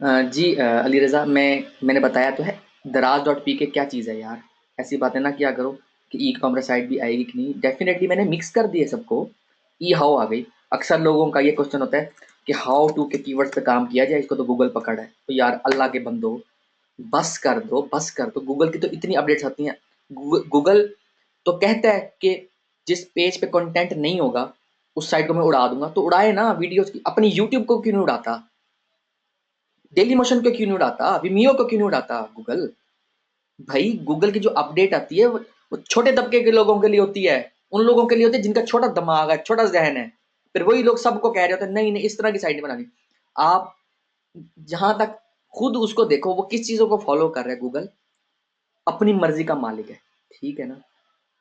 जी अली रज़ा, मैंने बताया तो है दराज dot P के क्या चीज़ है यार। ऐसी बातें ना किया करो कि ई कॉमर्स साइट भी आएगी कि नहीं। डेफिनेटली मैंने मिक्स कर दिए सबको। ई हाउ आ गई। अक्सर लोगों का ये क्वेश्चन होता है कि हाउ टू के कीवर्ड्स पे काम किया जाए, इसको तो गूगल पकड़ है। तो यार अल्लाह के बंदो, बस कर दो, बस कर दो। गूगल की तो इतनी अपडेट्स आती हैं। गूगल तो कहता है कि जिस पेज पे कंटेंट नहीं होगा उस साइट को मैं उड़ा दूंगा। तो उड़ाए ना वीडियोस की। अपनी यूट्यूब को क्यों नहीं उड़ाता? डेली मोशन को क्यों नहीं उड़ाता? विमियो को क्यों नहीं उड़ाता गूगल? भाई गूगल की जो अपडेट आती है वो छोटे तबके के लोगों के लिए होती है। उन लोगों के लिए होती है जिनका छोटा दिमाग है, छोटा जहन है। फिर वही लोग सबको कह रहे होते हैं नहीं नहीं इस तरह की साइट बनानी। आप जहां तक खुद उसको देखो वो किस चीजों को फॉलो कर रहा है। गूगल अपनी मर्जी का मालिक है, ठीक है ना।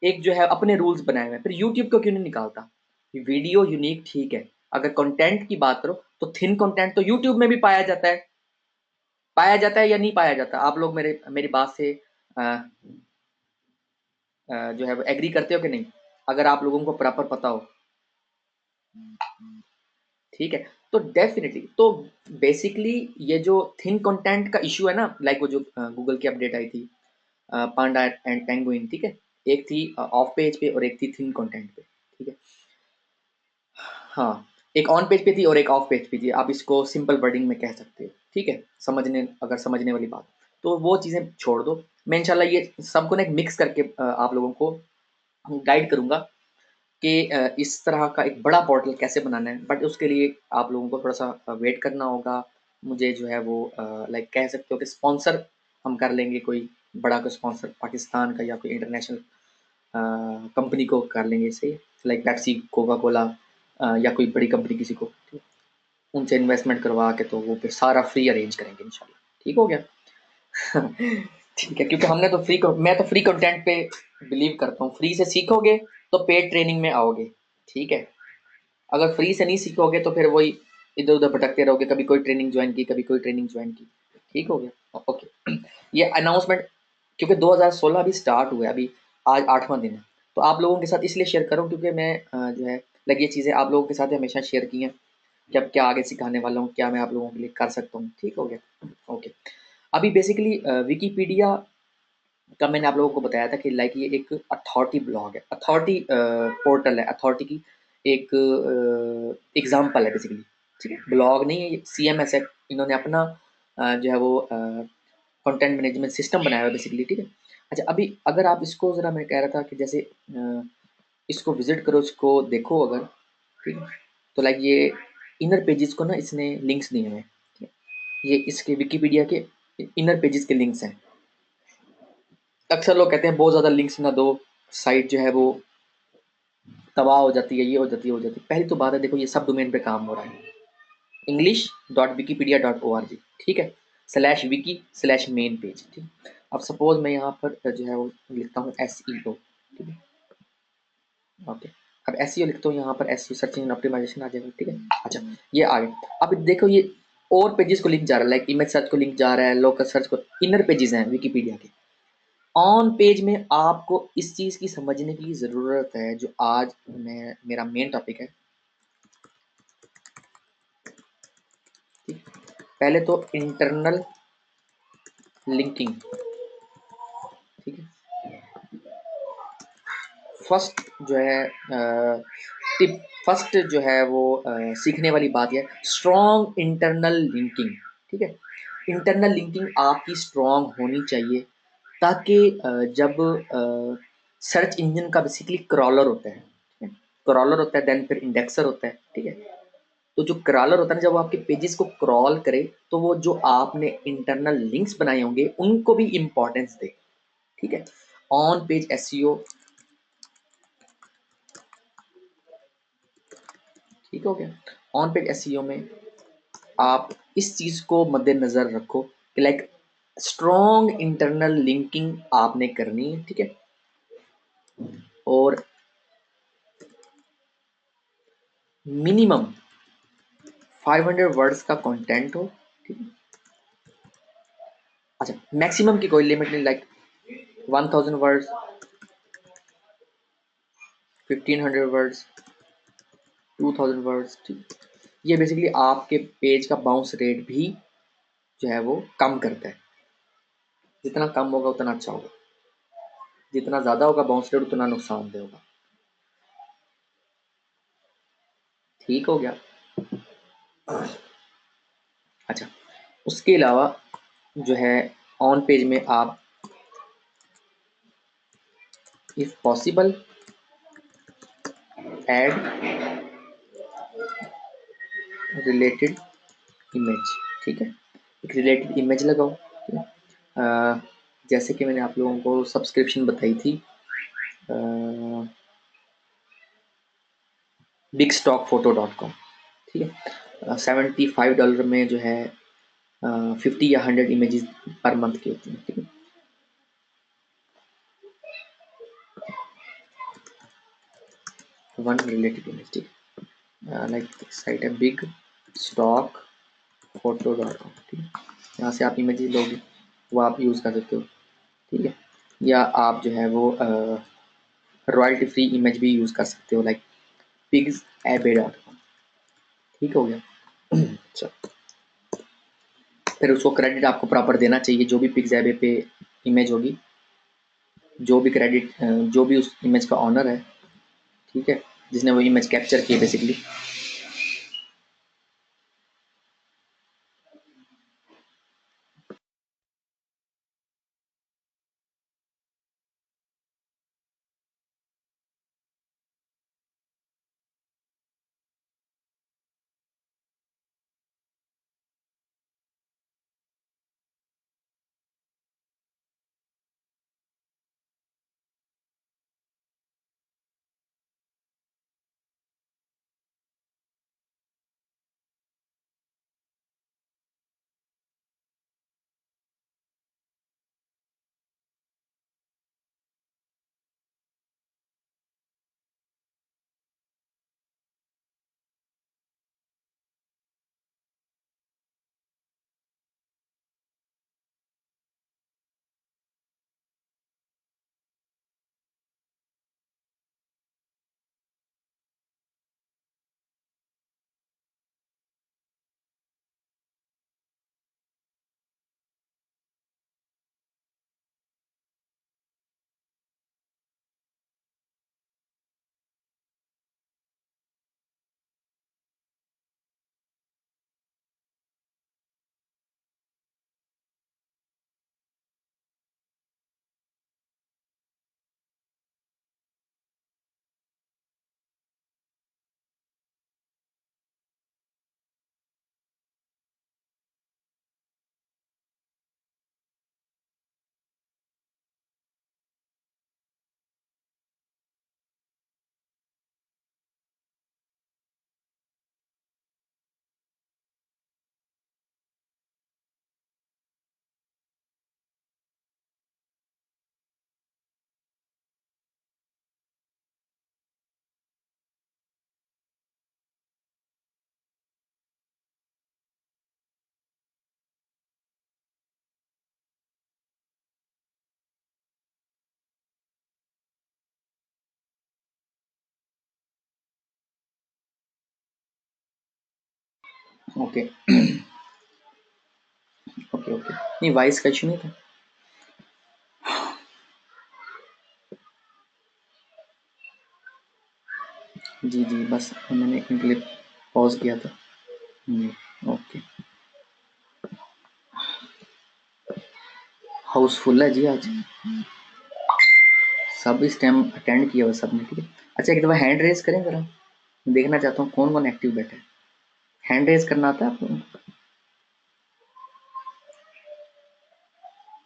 एक जो है अपने रूल्स बनाए हुए हैं। फिर यूट्यूब को क्यों नहीं निकालता? वीडियो यूनिक ठीक है। अगर कंटेंट की बात करो तो थिन कंटेंट तो यूट्यूब में भी पाया जाता है। पाया जाता है या नहीं पाया जाता? आप लोग मेरे मेरी बात से अ, जो है वो एग्री करते हो कि नहीं? अगर आप लोगों को प्रॉपर पता हो, ठीक है। तो डेफिनेटली तो बेसिकली ये जो थिन कंटेंट का इशू है ना, लाइक वो जो गूगल की अपडेट आई थी पांडा एंड पेंगुइन, ठीक है। एक थी ऑफ पेज पे और एक थी थिन कंटेंट पे, ठीक है। हाँ, एक ऑन पेज पे थी और एक ऑफ पेज पे थी। आप इसको सिंपल वर्डिंग में कह सकते हो, ठीक है। समझने अगर समझने वाली बात तो वो चीज़ें छोड़ दो। मैं इंशाल्लाह ये सबको ना एक मिक्स करके आप लोगों को गाइड करूंगा कि इस तरह का एक बड़ा पोर्टल कैसे बनाना है। बट उसके लिए आप लोगों को थोड़ा सा वेट करना होगा। मुझे जो है वो लाइक कह सकते हो कि स्पॉन्सर हम कर लेंगे। कोई बड़ा कोई स्पॉन्सर पाकिस्तान का या कोई इंटरनेशनल कंपनी को कर लेंगे इसे, लाइक पेप्सी, कोका कोला या कोई बड़ी कंपनी किसी को, ठीक है? उनसे इन्वेस्टमेंट करवा के तो वो फिर सारा फ्री अरेंज करेंगे इंशाल्लाह। ठीक हो गया? ठीक है, क्योंकि हमने तो मैं तो फ्री कंटेंट पे बिलीव करता हूँ। फ्री से सीखोगे तो पेड ट्रेनिंग में आओगे, ठीक है। अगर फ्री से नहीं सीखोगे तो फिर वही इधर उधर भटकते रहोगे। कभी कोई ट्रेनिंग ज्वाइन की, कभी कोई ट्रेनिंग ज्वाइन की। ठीक हो गया? ओके। ये अनाउंसमेंट क्योंकि 2016 अभी स्टार्ट हुआ है, अभी आज 8वां दिन है। तो आप लोगों के साथ इसलिए शेयर करूँ क्योंकि मैं जो है लगी ये चीज़ें आप लोगों के साथ हमेशा शेयर की हैं कि अब क्या आगे सिखाने वाला हूँ, क्या मैं आप लोगों के लिए कर सकता हूँ। ठीक हो गया? ओके। अभी बेसिकली विकिपीडिया का मैंने आप लोगों को बताया था कि लाइक ये एक अथॉरिटी ब्लॉग है, अथॉरिटी पोर्टल है, अथॉरिटी की एक एग्जाम्पल है बेसिकली। ठीक है, ब्लॉग नहीं है ये, CMS है। इन्होंने अपना जो है वो कंटेंट मैनेजमेंट सिस्टम बनाया हुआ है बेसिकली, ठीक है। अच्छा, अभी अगर आप इसको ज़रा, मैं कह रहा था कि जैसे इसको विजिट करो, इसको देखो अगर, ठीक है। तो लाइक ये इनर पेजेस को ना इसने लिंक्स दिए हुए हैं, ठीक है। ये इसके विकिपीडिया के इनर पेजेस के लिंक्स हैं। अक्सर लोग कहते हैं बहुत ज़्यादा लिंक्स ना दो, साइट जो है वो तबाह हो जाती है, ये हो जाती है, हो जाती है। पहली तो बात है, देखो ये सब डोमेन पे काम हो रहा है। english.wikipedia.org, ठीक है, /wiki/मेन पेज, ठीक है। अब सपोज मैं यहाँ पर जो है वो लिखता हूँ SEO, ठीक है। ओके। अब SEO लिखता हूँ यहाँ पर, SEO सर्च इंजन ऑप्टिमाइजेशन आ जाएगा, ठीक है। अच्छा, ये आ गया। अब देखो ये और पेजेस को लिंक जा रहा है, लाइक इमेज सर्च को लिंक जा रहा है, लोकल सर्च को। इनर पेजेस हैं विकिपीडिया के। ऑन पेज में आपको इस चीज़ की समझने की ज़रूरत है जो आज मैं मेरा मेन टॉपिक है, ठीक। पहले तो इंटरनल लिंकिंग, ठीक है। फर्स्ट जो है टिप, फर्स्ट जो है वो सीखने वाली बात यह है स्ट्रॉन्ग इंटरनल लिंकिंग, ठीक है। इंटरनल लिंकिंग आपकी स्ट्रॉन्ग होनी चाहिए ताकि जब सर्च इंजन का बेसिकली क्रॉलर होता है, ठीक है। क्रॉलर होता है, देन फिर इंडेक्सर होता है, ठीक है। तो जो क्रॉलर होता है ना, जब वो आपके पेजेस को क्रॉल करे तो वो जो आपने इंटरनल लिंक्स बनाए होंगे उनको भी इम्पोर्टेंस दे, ठीक है। ऑन पेज एसईओ, ठीक हो गया। ऑन पेज एसईओ में आप इस चीज को मद्देनजर रखो कि लाइक स्ट्रॉन्ग इंटरनल लिंकिंग आपने करनी है, ठीक है। और मिनिमम 500 वर्ड्स का कंटेंट हो, ठीक है। अच्छा, मैक्सिमम की कोई लिमिट नहीं, लाइक 1000 वर्ड्स, 1500 वर्ड्स, 2000 वर्ड्स, ठीक। ये बेसिकली आपके पेज का बाउंस रेट भी जो है वो कम करता है। जितना कम होगा उतना अच्छा होगा, जितना ज़्यादा होगा बाउंस रेट उतना नुकसानदेह होगा। ठीक हो गया। अच्छा, उसके अलावा जो है ऑन पेज में आप if possible add related image, ठीक है। एक रिलेटेड इमेज लगाओ, ठीक है। जैसे कि मैंने आप लोगों को सब्सक्रिप्शन बताई थी bigstockphoto.com, ठीक है। $75 में जो है 50 या 100 इमेजेस पर मंथ की होती हैं, ठीक है। वन रिलेटेड इमेज, ठीक है। लाइक साइट है बिग स्टॉक फोटो.com, ठीक है। यहाँ से आप इमेजेस लोगे, वो आप यूज़ कर सकते हो, ठीक है। या आप जो है वो रॉयल्टी फ्री इमेज भी यूज़ कर सकते हो, लाइक pigsabe.com, ठीक हो गया। अच्छा, फिर उसको क्रेडिट आपको प्रॉपर देना चाहिए, जो भी पिक्सएबे पे इमेज होगी, जो भी क्रेडिट जो भी उस इमेज का ऑनर है, ठीक है, जिसने वो इमेज कैप्चर की है बेसिकली। ओके ओके ओके, नहीं वॉइस का इशू नहीं था। जी जी, बस मैंने एक मिनट के लिए पॉज किया था। ओके, हाउसफुल है जी आज, सब इस टाइम अटेंड किया हुआ सबने, ठीक है। अच्छा, एक दफ़ा हैंड रेज करें ज़रा, देखना चाहता हूँ कौन कौन एक्टिव बैठा है। हैंड रेज करना आता है आप लोगों को?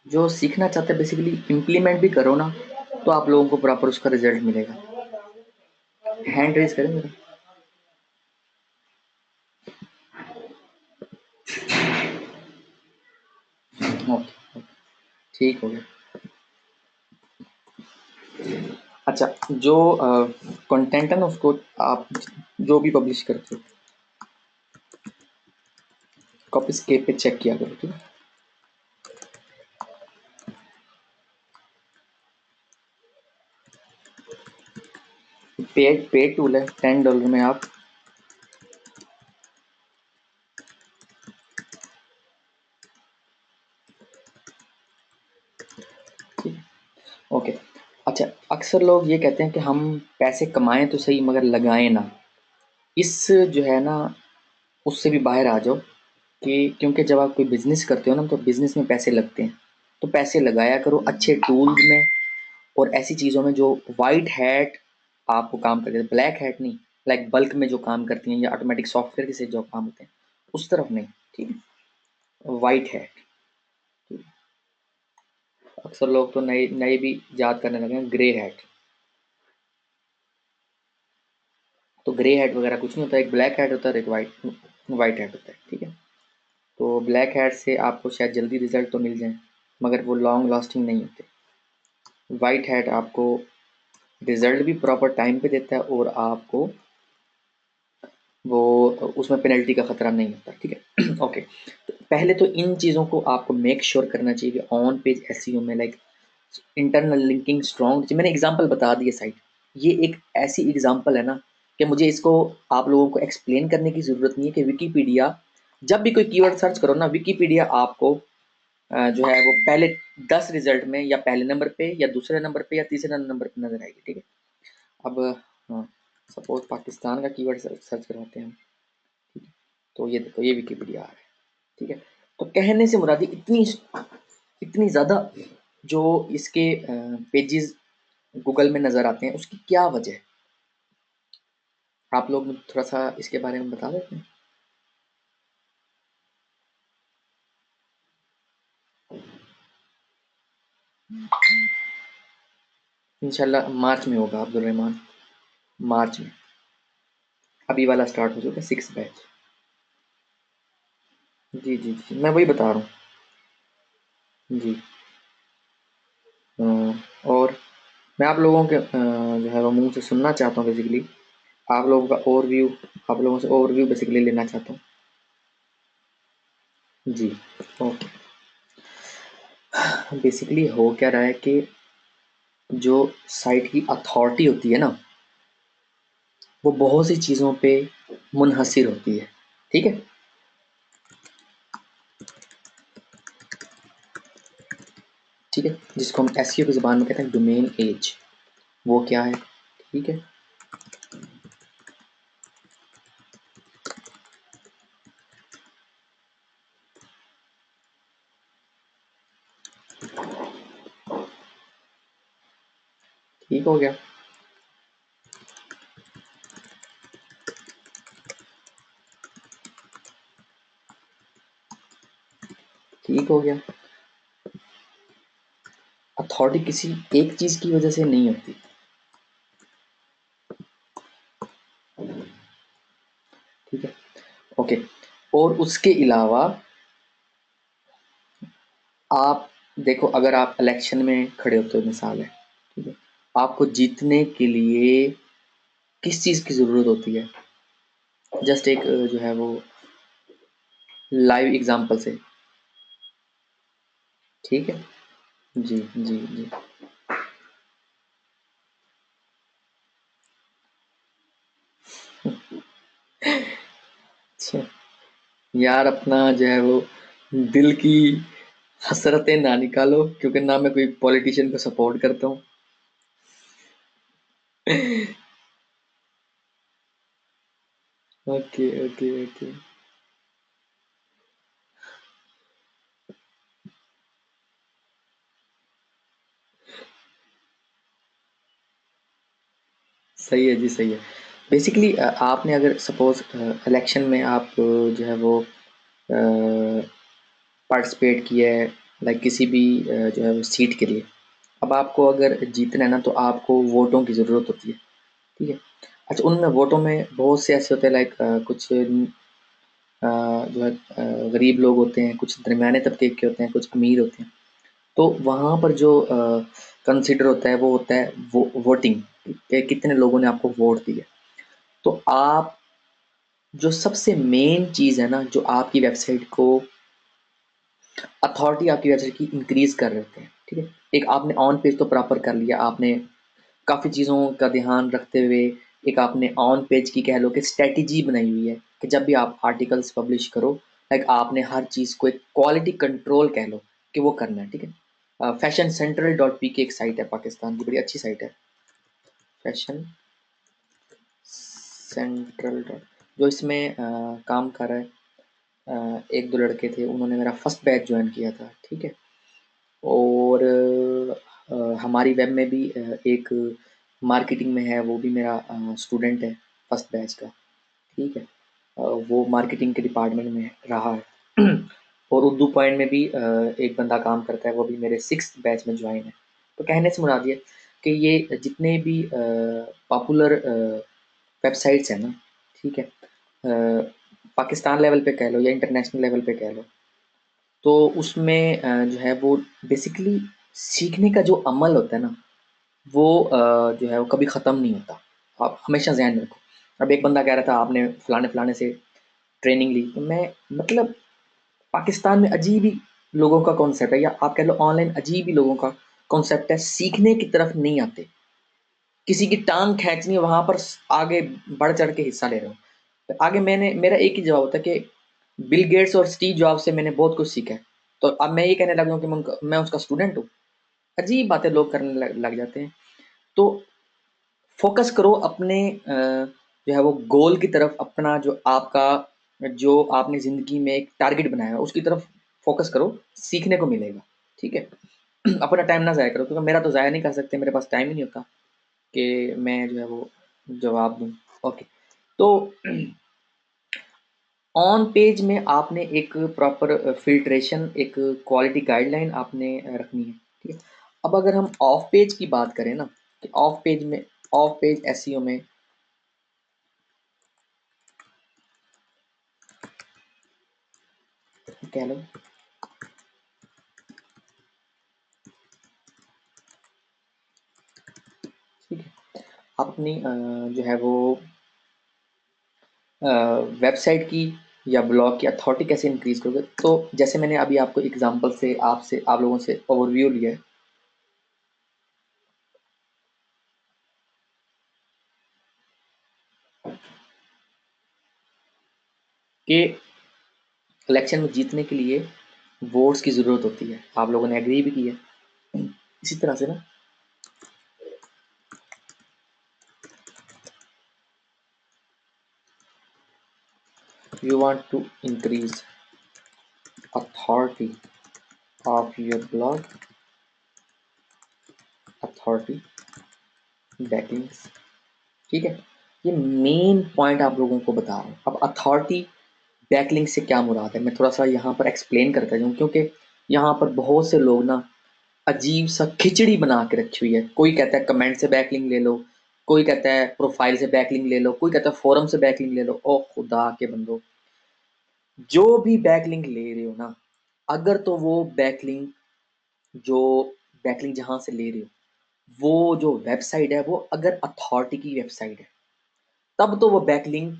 जो सीखना चाहते हैं बेसिकली इम्प्लीमेंट भी करो ना, तो आप लोगों को प्रॉपर उसका रिजल्ट मिलेगा। हैंड रेज करें ज़रा। ओके, ठीक हो गया। अच्छा, जो कंटेंट है ना उसको आप जो भी पब्लिश करते हो, कॉपी स्केप पे चेक किया करो, ठीक है। पेड टूल है, $10 में आप ओके। अच्छा, अक्सर लोग ये कहते हैं कि हम पैसे कमाएं तो सही मगर लगाएं ना। इस जो है ना, उससे भी बाहर आ जाओ कि क्योंकि जब आप कोई बिजनेस करते हो ना तो बिजनेस में पैसे लगते हैं, तो पैसे लगाया करो अच्छे टूल्स में और ऐसी चीज़ों में जो वाइट हैट आपको काम करती है, ब्लैक हैट नहीं, लाइक बल्क में जो काम करती हैं या ऑटोमेटिक सॉफ्टवेयर के से जो काम होते हैं उस तरफ नहीं, ठीक है, वाइट हैट। अक्सर लोग तो नए नए भी याद करने लगे हैं ग्रे हैट। तो ग्रे हैट वगैरह कुछ नहीं होता, एक ब्लैक हैट होता है और एक वाइट हैट होता है, ठीक है। तो ब्लैक हैट से आपको शायद जल्दी रिजल्ट तो मिल जाए मगर वो लॉन्ग लास्टिंग नहीं होते। वाइट हैट आपको रिजल्ट भी प्रॉपर टाइम पे देता है और आपको वो उसमें पेनल्टी का खतरा नहीं होता, ठीक है। ओके, तो पहले तो इन चीज़ों को आपको मेक श्योर करना चाहिए कि ऑन पेज एसईओ में लाइक इंटरनल लिंकिंग स्ट्रॉन्ग। मैंने एग्जांपल बता दिए साइट, ये एक ऐसी एग्जांपल है ना कि मुझे इसको आप लोगों को एक्सप्लेन करने की ज़रूरत नहीं है कि विकीपीडिया, जब भी कोई कीवर्ड सर्च करो ना विकीपीडिया आपको जो है वो पहले 10 रिजल्ट में या पहले नंबर पे या दूसरे नंबर पे या तीसरे नंबर पे नजर आएगी, ठीक है। अब हाँ, सपोज पाकिस्तान का कीवर्ड सर्च करवाते हैं हम, ठीक है, तो ये देखो ये विकीपीडिया आ रहा है, ठीक है। तो कहने से मुरादी इतनी इतनी ज़्यादा जो इसके पेजेस गूगल में नज़र आते हैं उसकी क्या वजह है, आप लोग मुझे थोड़ा सा इसके बारे में बता देते हैं। इंशाल्लाह मार्च में होगा अब्दुल रहमान, मार्च में, अभी वाला स्टार्ट हो चुका है 6 बैच। जी जी जी, मैं वही बता रहा हूँ जी। और मैं आप लोगों के जो है वो मुंह से सुनना चाहता हूँ बेसिकली, आप लोगों का ओवरव्यू, आप लोगों से ओवरव्यू बेसिकली लेना चाहता हूँ जी। ओके, बेसिकली हो क्या रहा है कि जो साइट की अथॉरिटी होती है ना वो बहुत सी चीज़ों पे मुनहसिर होती है, ठीक है। ठीक है, जिसको हम एसईओ की ज़बान में कहते हैं डोमेन एज, वो क्या है, ठीक है। ठीक हो गया, ठीक हो गया। अथॉरिटी किसी एक चीज़ की वजह से नहीं होती, ठीक है। ओके, और उसके अलावा आप देखो अगर आप इलेक्शन में खड़े होते हो मिसाल है, ठीक है, आपको जीतने के लिए किस चीज़ की ज़रूरत होती है, जस्ट एक जो है वो लाइव एग्जांपल से, ठीक है। जी जी जी। अच्छा यार, अपना जो है वो दिल की हसरतें ना निकालो क्योंकि ना मैं कोई पॉलिटिशियन को सपोर्ट करता हूँ। ओके ओके ओके, सही है जी, सही है। बेसिकली आपने अगर सपोज इलेक्शन में आप जो है वो पार्टिसिपेट किया है लाइक किसी भी जो है वो सीट के लिए, अब आपको अगर जीतना है ना तो आपको वोटों की ज़रूरत होती है, ठीक है। अच्छा, उनमें वोटों में बहुत से ऐसे होते हैं लाइक कुछ जो है गरीब लोग होते हैं, कुछ दरमियाने तबके के होते हैं, कुछ अमीर होते हैं। तो वहाँ पर जो कंसिडर होता है वो होता है वोटिंग, कि कितने लोगों ने आपको वोट दिया। तो आप जो सबसे मेन चीज़ है ना जो आपकी वेबसाइट को अथॉरिटी आपकी वेबसाइट की इंक्रीज कर रहे हैं, ठीक है। एक आपने ऑन पेज तो प्रॉपर कर लिया, आपने काफ़ी चीज़ों का ध्यान रखते हुए एक आपने ऑन पेज की कह लो कि स्ट्रैटेजी बनाई हुई है कि जब भी आप आर्टिकल्स पब्लिश करो, लाइक आपने हर चीज़ को एक क्वालिटी कंट्रोल कह लो कि वो करना है, ठीक है। फैशन सेंट्रल डॉट पी की एक साइट है पाकिस्तान की, बड़ी अच्छी साइट है, फैशन सेंट्रल डॉट, जो इसमें काम कर रहा है, एक दो लड़के थे, उन्होंने मेरा फर्स्ट बैच ज्वाइन किया था, ठीक है। और हमारी वेब में भी एक मार्केटिंग में है, वो भी मेरा स्टूडेंट है फर्स्ट बैच का, ठीक है। वो मार्केटिंग के डिपार्टमेंट में रहा है और उर्दू पॉइंट में भी एक बंदा काम करता है, वो भी मेरे सिक्स बैच में ज्वाइन है। तो कहने से मुराद ये कि ये जितने भी पॉपुलर वेबसाइट्स हैं ना, ठीक है, पाकिस्तान लेवल पे कह लो या इंटरनेशनल लेवल पे कह लो, तो उसमें जो है वो बेसिकली सीखने का जो अमल होता है ना, वो जो है वो कभी ख़त्म नहीं होता। आप हमेशा ज़हन में रखो। अब एक बंदा कह रहा था आपने फलाने-फलाने से ट्रेनिंग ली, तो मैं मतलब पाकिस्तान में अजीब ही लोगों का कॉन्सेप्ट है, या आप कह लो ऑनलाइन अजीब ही लोगों का कॉन्सेप्ट है, सीखने की तरफ नहीं आते। किसी की टाँग खींचनी है वहाँ पर आगे बढ़ चढ़ के हिस्सा ले रहे हो। तो आगे मैंने मेरा एक ही जवाब होता है कि बिल गेट्स और स्टीव जॉब्स से मैंने बहुत कुछ सीखा है। तो अब मैं ये कहने लगा हूँ कि मैं उसका स्टूडेंट हूँ। अजीब बातें लोग करने लग जाते हैं। तो फ़ोकस करो अपने जो है वो गोल की तरफ, अपना जो आपका जो आपने ज़िंदगी में एक टारगेट बनाया है उसकी तरफ फ़ोकस करो, सीखने को मिलेगा, ठीक है? अपना टाइम ना ज़ाया करो, क्योंकि मेरा तो ज़ाया नहीं कर सकते, मेरे पास टाइम ही नहीं होता कि मैं जो है वो जवाब दूँ। ओके, तो ऑन पेज में आपने एक प्रॉपर फ़िल्ट्रेशन, एक क्वालिटी गाइडलाइन आपने रखनी है, ठीक है? अब अगर हम ऑफ पेज की बात करें ना, कि ऑफ पेज एसईओ में कह लो, ठीक है? आप अपनी जो है वो वेबसाइट की या ब्लॉग की अथॉरिटी कैसे इंक्रीज़ करोगे? तो जैसे मैंने अभी आपको एग्ज़ाम्पल से आप लोगों से ओवरव्यू लिया है कि इलेक्शन में जीतने के लिए वोट्स की ज़रूरत होती है। आप लोगों ने एग्री भी की है। इसी तरह से ना, you want to increase authority of your blog, authority, backlinks, ठीक है? ये मेन पॉइंट आप लोगों को बता रहा हूँ। अब अथॉरिटी बैकलिंक से क्या मुराद है, मैं थोड़ा सा यहाँ पर एक्सप्लेन करता जाऊँ, क्योंकि यहाँ पर बहुत से लोग ना अजीब सा खिचड़ी बना के रखी हुई है। कोई कहता है कमेंट से बैकलिंक ले लो, कोई कहता है प्रोफाइल से बैकलिंक ले लो, कोई कहता है फोरम से बैकलिंक ले लो। ओ खुदा के बंदो, जो भी बैकलिंक ले रहे हो ना, अगर तो वो बैकलिंक जो बैकलिंक जहाँ से ले रहे हो वो जो वेबसाइट है वो अगर अथॉरिटी की वेबसाइट है, तब तो वो बैकलिंक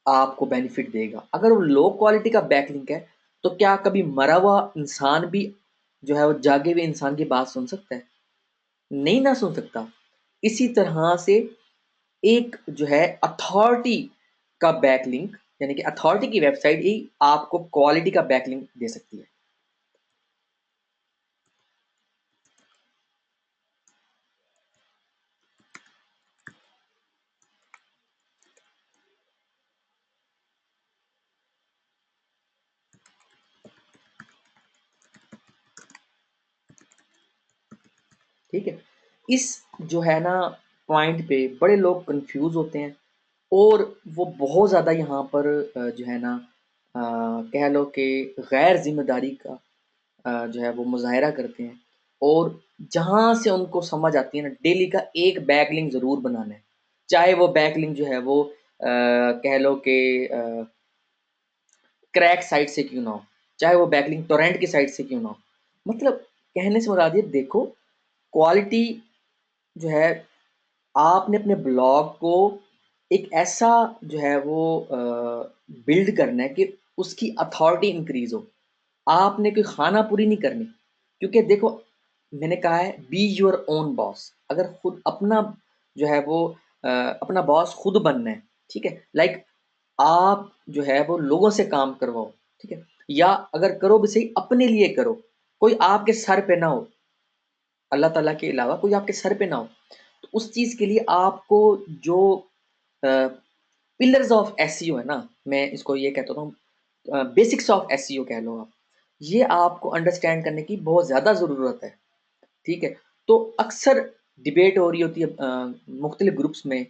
आपको बेनिफिट देगा। अगर वो लो क्वालिटी का बैकलिंक है, तो क्या कभी मरा हुआ इंसान भी जो है वो जागे हुए इंसान की बात सुन सकता है? नहीं ना सुन सकता। इसी तरह से एक जो है अथॉरिटी का बैकलिंक, यानी कि अथॉरिटी की वेबसाइट ही आपको क्वालिटी का बैकलिंक दे सकती है। ठीक है? इस जो है ना पॉइंट पे बड़े लोग कंफ्यूज होते हैं, और वो बहुत ज़्यादा यहाँ पर जो है ना कह लो कि गैर जिम्मेदारी का जो है वो मुज़ाहिरा करते हैं, और जहाँ से उनको समझ आती है ना, डेली का एक बैकलिंक ज़रूर बनाना है। चाहे वो बैकलिंक जो है वो कह लो कि क्रैक साइट से क्यों ना हो, चाहे वो बैकलिंक टोरेंट की साइट से क्यों ना हो। मतलब कहने से मुराद ये, देखो क्वालिटी जो है, आपने अपने ब्लॉग को एक ऐसा जो है वो बिल्ड करना है कि उसकी अथॉरिटी इंक्रीज हो। आपने कोई खाना पूरी नहीं करनी, क्योंकि देखो मैंने कहा है बी योर ओन बॉस। अगर खुद अपना जो है वो अपना बॉस खुद बनना है, ठीक है, लाइक आप जो है वो लोगों से काम करवाओ, ठीक है, या अगर करो भी सही अपने लिए करो, कोई आपके सर पे ना हो, अल्लाह ताला के अलावा कोई आपके सर पे ना हो। तो उस चीज़ के लिए आपको जो पिलर्स ऑफ एसईओ है ना, मैं इसको ये कहता हूँ बेसिक्स ऑफ एसईओ कह लो आप, ये आपको अंडरस्टैंड करने की बहुत ज़्यादा ज़रूरत है, ठीक है। तो अक्सर डिबेट हो रही होती है मुख्तलिफ ग्रुप्स में,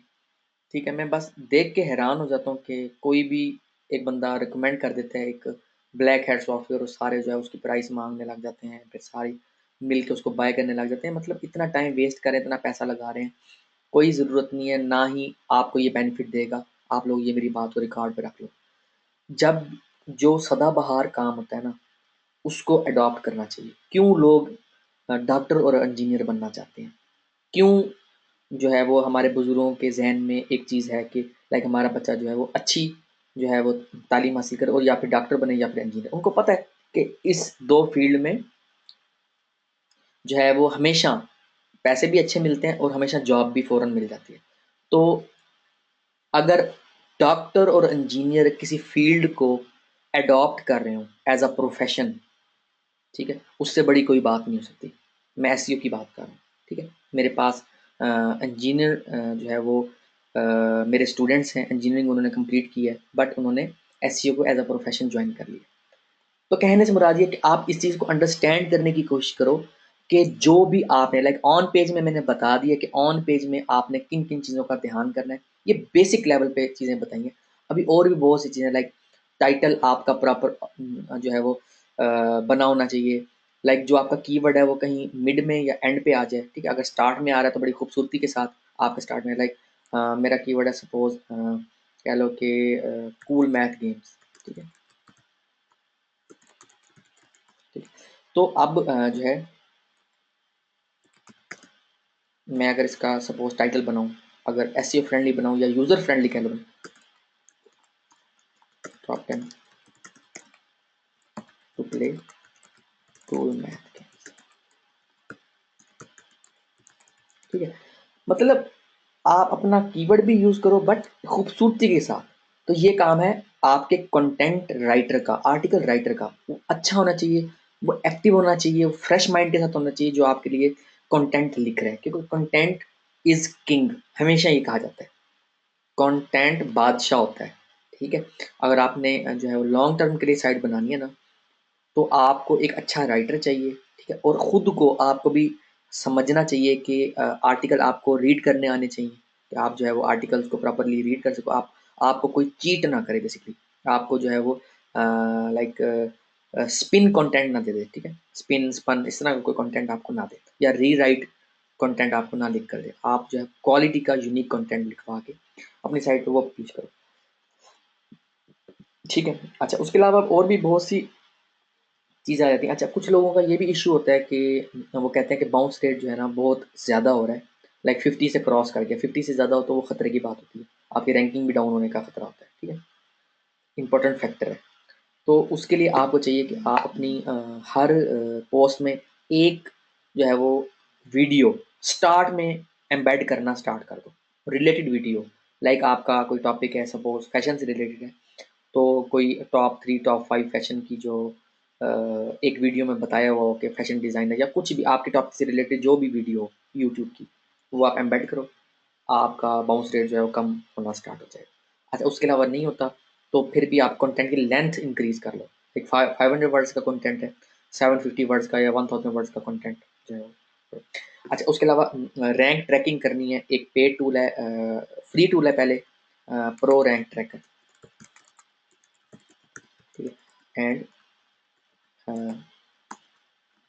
ठीक है, मैं बस देख के हैरान हो जाता हूँ कि कोई भी एक बंदा रिकमेंड कर देता है एक ब्लैक हेड सॉफ्टवेयर और सारे जो है उसकी प्राइस मांगने लग जाते हैं, फिर सारी मिल के उसको बाय करने लग जाते हैं। मतलब इतना टाइम वेस्ट करें, इतना पैसा लगा रहे हैं, कोई ज़रूरत नहीं है, ना ही आपको ये बेनिफिट देगा। आप लोग ये मेरी बात को रिकॉर्ड पे रख लो। जब जो सदाबहार काम होता है ना, उसको अडॉप्ट करना चाहिए। क्यों लोग डॉक्टर और इंजीनियर बनना चाहते हैं? क्यों जो है वो हमारे बुजुर्गों के जहन में एक चीज़ है कि लाइक हमारा बच्चा जो है वो अच्छी जो है वो तालीम हासिल करे और या फिर डॉक्टर बने या फिर इंजीनियर। उनको पता है कि इस दो फील्ड में जो है वो हमेशा पैसे भी अच्छे मिलते हैं और हमेशा जॉब भी फ़ौरन मिल जाती है। तो अगर डॉक्टर और इंजीनियर किसी फील्ड को एडॉप्ट कर रहे हो एज अ प्रोफेशन, ठीक है, उससे बड़ी कोई बात नहीं हो सकती। मैं एसईओ की बात कर रहा हूँ, ठीक है। मेरे पास इंजीनियर जो है वो मेरे स्टूडेंट्स हैं, इंजीनियरिंग उन्होंने कंप्लीट की है, बट उन्होंने एसईओ को एज अ प्रोफेशन ज्वाइन कर लिया। तो कहने से मुराद ये कि आप इस चीज़ को अंडरस्टैंड करने की कोशिश करो कि जो भी आपने लाइक ऑन पेज में मैंने बता दिया कि ऑन पेज में आपने किन किन चीज़ों का ध्यान करना है। ये बेसिक लेवल पे चीज़ें बताइए। अभी और भी बहुत सी चीज़ें लाइक टाइटल आपका प्रॉपर जो है वो बना होना चाहिए। लाइक जो आपका कीवर्ड है वो कहीं मिड में या एंड पे आ जाए, ठीक है। अगर स्टार्ट में आ रहा है तो बड़ी खूबसूरती के साथ आपका स्टार्ट में लाइक मेरा कीवर्ड है सपोज कह लो कि कूल मैथ गेम्स, ठीक है, ठीक है। तो अब जो है मैं अगर इसका सपोज टाइटल बनाऊँ, अगर एसईओ फ्रेंडली बनाऊँ या यूज़र फ्रेंडली कह लो, top 10 to play cool math games, ठीक है। मतलब आप अपना कीवर्ड भी यूज़ करो बट खूबसूरती के साथ। तो ये काम है आपके कंटेंट राइटर का, आर्टिकल राइटर का। वो अच्छा होना चाहिए, वो एक्टिव होना चाहिए, वो फ्रेश माइंड के साथ होना चाहिए जो आपके लिए कंटेंट लिख रहे हैं, क्योंकि कंटेंट इज़ किंग, हमेशा ये कहा जाता है। कंटेंट बादशाह होता है, ठीक है। अगर आपने जो है वो लॉन्ग टर्म के लिए साइट बनानी है ना, तो आपको एक अच्छा राइटर चाहिए, ठीक है, और ख़ुद को आपको भी समझना चाहिए कि आर्टिकल आपको रीड करने आने चाहिए, कि आप जो है वो आर्टिकल्स को प्रॉपर्ली रीड कर सको। आपको कोई चीट ना करे बेसिकली, आपको जो है वो लाइक स्पिन कंटेंट ना दे दे, ठीक है, स्पिन स्पन इस तरह का कोई कंटेंट आपको ना दे, या रीराइट कंटेंट आपको ना लिख कर दे। आप जो है क्वालिटी का यूनिक कंटेंट लिखवा के अपनी साइट पे वो पब्लिश करो, ठीक है। अच्छा, उसके अलावा और भी बहुत सी चीज़ आ जाती है। अच्छा, कुछ लोगों का ये भी इशू होता है कि वो कहते हैं कि बाउंस रेट जो है ना बहुत ज़्यादा हो रहा है, लाइक 50 से क्रॉस कर गया। 50 से ज़्यादा हो तो वो खतरे की बात होती है, आपकी रैंकिंग भी डाउन होने का खतरा होता है, ठीक है, इंपॉर्टेंट फैक्टर है। तो उसके लिए आपको चाहिए कि आप अपनी हर पोस्ट में एक जो है वो वीडियो स्टार्ट में एम्बेड करना स्टार्ट कर दो, रिलेटेड वीडियो। लाइक आपका कोई टॉपिक है, सपोज फैशन से रिलेटेड है, तो कोई टॉप 3 टॉप 5 फैशन की जो एक वीडियो में बताया हुआ हो कि फैशन डिज़ाइनर या कुछ भी आपके टॉपिक से रिलेटेड जो भी वीडियो हो यूट्यूब की, वो आप एम्बेड करो, आपका बाउंस रेट जो है वो कम होना स्टार्ट हो जाएगा। अच्छा, उसके अलावा नहीं होता तो फिर भी आप कंटेंट की लेंथ इंक्रीज़ कर लो। एक 500 वर्ड्स का कंटेंट है, 750 वर्ड्स का या 1000 वर्ड्स का कंटेंट जो है वो। अच्छा, उसके अलावा रैंक ट्रैकिंग करनी है, एक पेड टूल है, फ्री टूल है पहले, प्रो रैंक ट्रैकर, ठीक है। एंड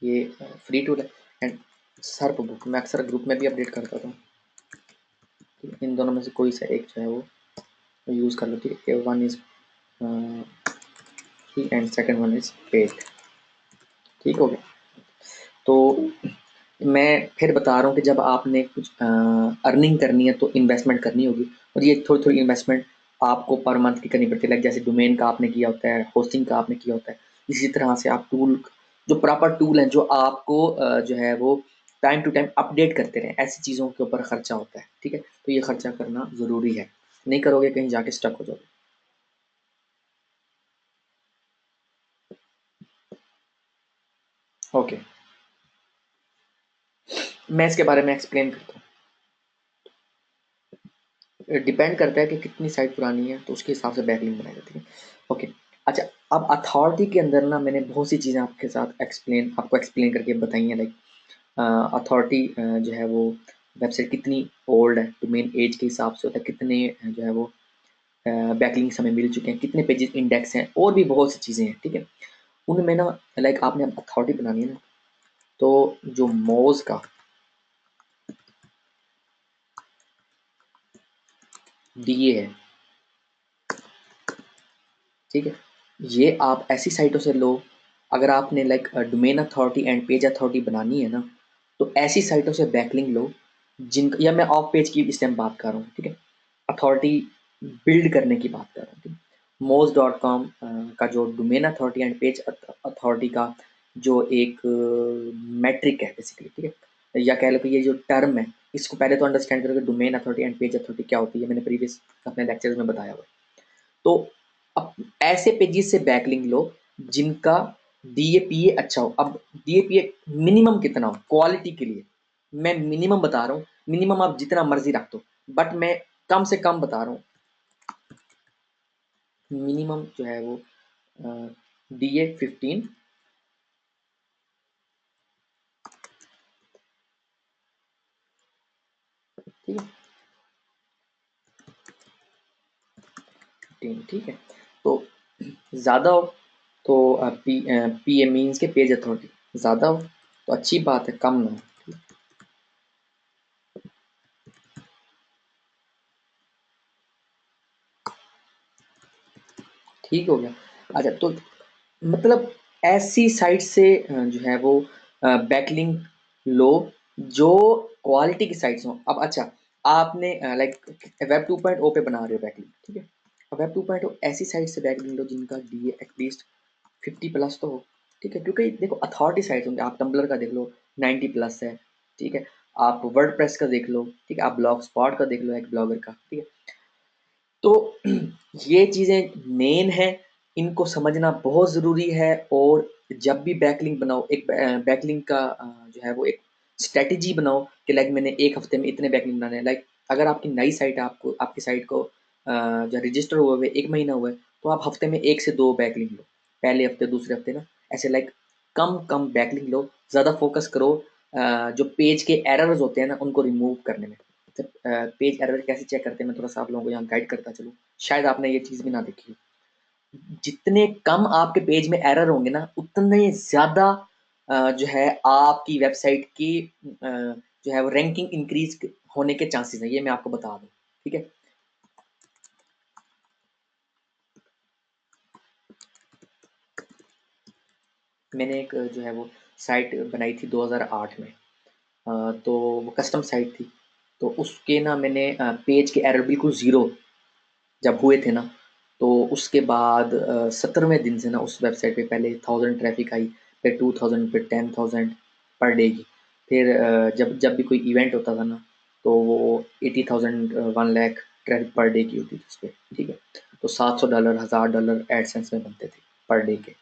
ये फ्री टूल है। एंड सर्प बुक मैं अक्सर ग्रुप में भी अपडेट करता था, ठीक है? इन दोनों में से कोई सा एक जो है वो यूज़ कर लो, ठीक है। One is free and second one is paid, ठीक हो गया। तो मैं फिर बता रहा हूँ कि जब आपने कुछ अर्निंग करनी है तो इन्वेस्टमेंट करनी होगी, और ये थोड़ी थोड़ी इन्वेस्टमेंट आपको पर मंथ की करनी पड़ती है। लाइक जैसे डोमेन का आपने किया होता है, होस्टिंग का आपने किया होता है, इसी तरह से आप टूल जो प्रॉपर टूल हैं जो आपको जो है वो टाइम टू टाइम अपडेट करते रहें, ऐसी चीज़ों के ऊपर खर्चा होता है, ठीक है। तो ये खर्चा करना ज़रूरी है, नहीं करोगे कहीं जाके स्टक हो जाओगे। ओके, मैं इसके बारे में एक्सप्लेन करता हूँ। डिपेंड करता है कि कितनी साइट पुरानी है, तो उसके हिसाब से बैकलिंक बनाई जाती है। ओके, अच्छा, अब अथॉरिटी के अंदर ना मैंने बहुत सी चीज़ें आपके साथ आपको एक्सप्लेन करके बताई हैं। लाइक अथॉरिटी जो है वो वेबसाइट कितनी ओल्ड है, डोमेन एज के हिसाब से होता है, कितने जो है वो बैकलिंक्स हमें मिल चुके हैं, कितने पेजेस इंडेक्स हैं, और भी बहुत सी चीज़ें हैं, ठीक है। उनमें ना लाइक आपने अथॉरिटी बनानी है ना, तो जो मोज का डीए है, ठीक है, ये आप ऐसी साइटों से लो। अगर आपने like domain authority and page authority बनानी है ना, तो ऐसी साइटों से बैकलिंक लो जिनका, या मैं ऑफ पेज की इस टाइम बात कर रहा हूँ, ठीक है, अथॉरिटी बिल्ड करने की बात कर रहा हूँ, ठीक है। मोज डॉट कॉम का जो domain authority and page authority का जो एक मैट्रिक है बेसिकली, ठीक है, या कह लो कि ये जो टर्म है, इसको पहले तो अंडरस्टैंड करो कि domain authority and page authority क्या होती है, मैंने प्रीवियस अपने लेक्चर्स में बताया हुआ है। तो अब ऐसे पेजेस से बैकलिंक लो जिनका डीएपीए अच्छा हो। अब डीएपीए मिनिमम कितना हो क्वालिटी के लिए, मैं मिनिमम बता रहा हूँ, मिनिमम आप जितना मर्जी रख दो, बट मैं कम से कम बता रहा हूँ, मिनिमम जो है वो DA 15, ठीक है, 15, ठीक है। तो ज़्यादा हो तो पी ए मीन्स के पेज अथॉरिटी ज़्यादा हो तो अच्छी बात है, कम ना हो, ठीक हो गया। अच्छा, तो मतलब ऐसी साइट से जो है वो बैकलिंक लो जो क्वालिटी की साइट्स हों। अब अच्छा, आपने लाइक वेब 2.0 पे बना रहे हो बैकलिंक, ठीक है। अब वेब 2.0 ऐसी साइट से बैकलिंक लो जिनका डीए एटलीस्ट 50 प्लस तो हो, ठीक है, क्योंकि देखो अथॉरिटी साइट्स होंगे, आप टम्बलर का देख लो 90 प्लस है, ठीक है, आप वर्डप्रेस का देख लो, ठीक है, आप ब्लॉग स्पॉट का देख लो एक ब्लॉगर का, ठीक है। तो ये चीज़ें मेन है, इनको समझना बहुत ज़रूरी है। और जब भी बैकलिंक बनाओ, एक बैकलिंक का जो है वो एक स्ट्रैटेजी बनाओ कि लाइक मैंने एक हफ्ते में इतने बैकलिंक बनाने हैं। लाइक अगर आपकी नई साइट है, आपको आपकी साइट को जो रजिस्टर हुए 1 महीना हुआ है, तो आप हफ्ते में 1 से 2 बैकलिंक लो, पहले हफ्ते दूसरे हफ्ते ना, ऐसे लाइक कम कम बैकलिंक लो, ज़्यादा फोकस करो जो पेज के एरर्स होते हैं ना उनको रिमूव करने में। जब पेज एरर कैसे चेक करते हैं, मैं थोड़ा सा आप लोगों को यहाँ गाइड करता चलूँ, शायद आपने ये चीज़ भी ना देखी हो। जितने कम आपके पेज में एरर होंगे ना, उतने ज़्यादा जो है आपकी वेबसाइट की जो है वो रैंकिंग इंक्रीज होने के चांसेस हैं, ये मैं आपको बता दूँ, ठीक है। मैंने एक जो है वो साइट बनाई थी 2008 में, तो वो कस्टम साइट थी। तो उसके ना मैंने पेज के एरर बिल्कुल ज़ीरो जब हुए थे ना, तो उसके बाद 17वें दिन से ना उस वेबसाइट पे पहले 1000 ट्रैफिक आई, फिर 2000, फिर 10,000 पर डे की। फिर जब जब भी कोई इवेंट होता था ना, तो वो 80,000 1 लाख ट्रैफिक पर डे की होती थी उस पर, ठीक है। तो $700 $1000 एडसेंस में बनते थे पर डे के।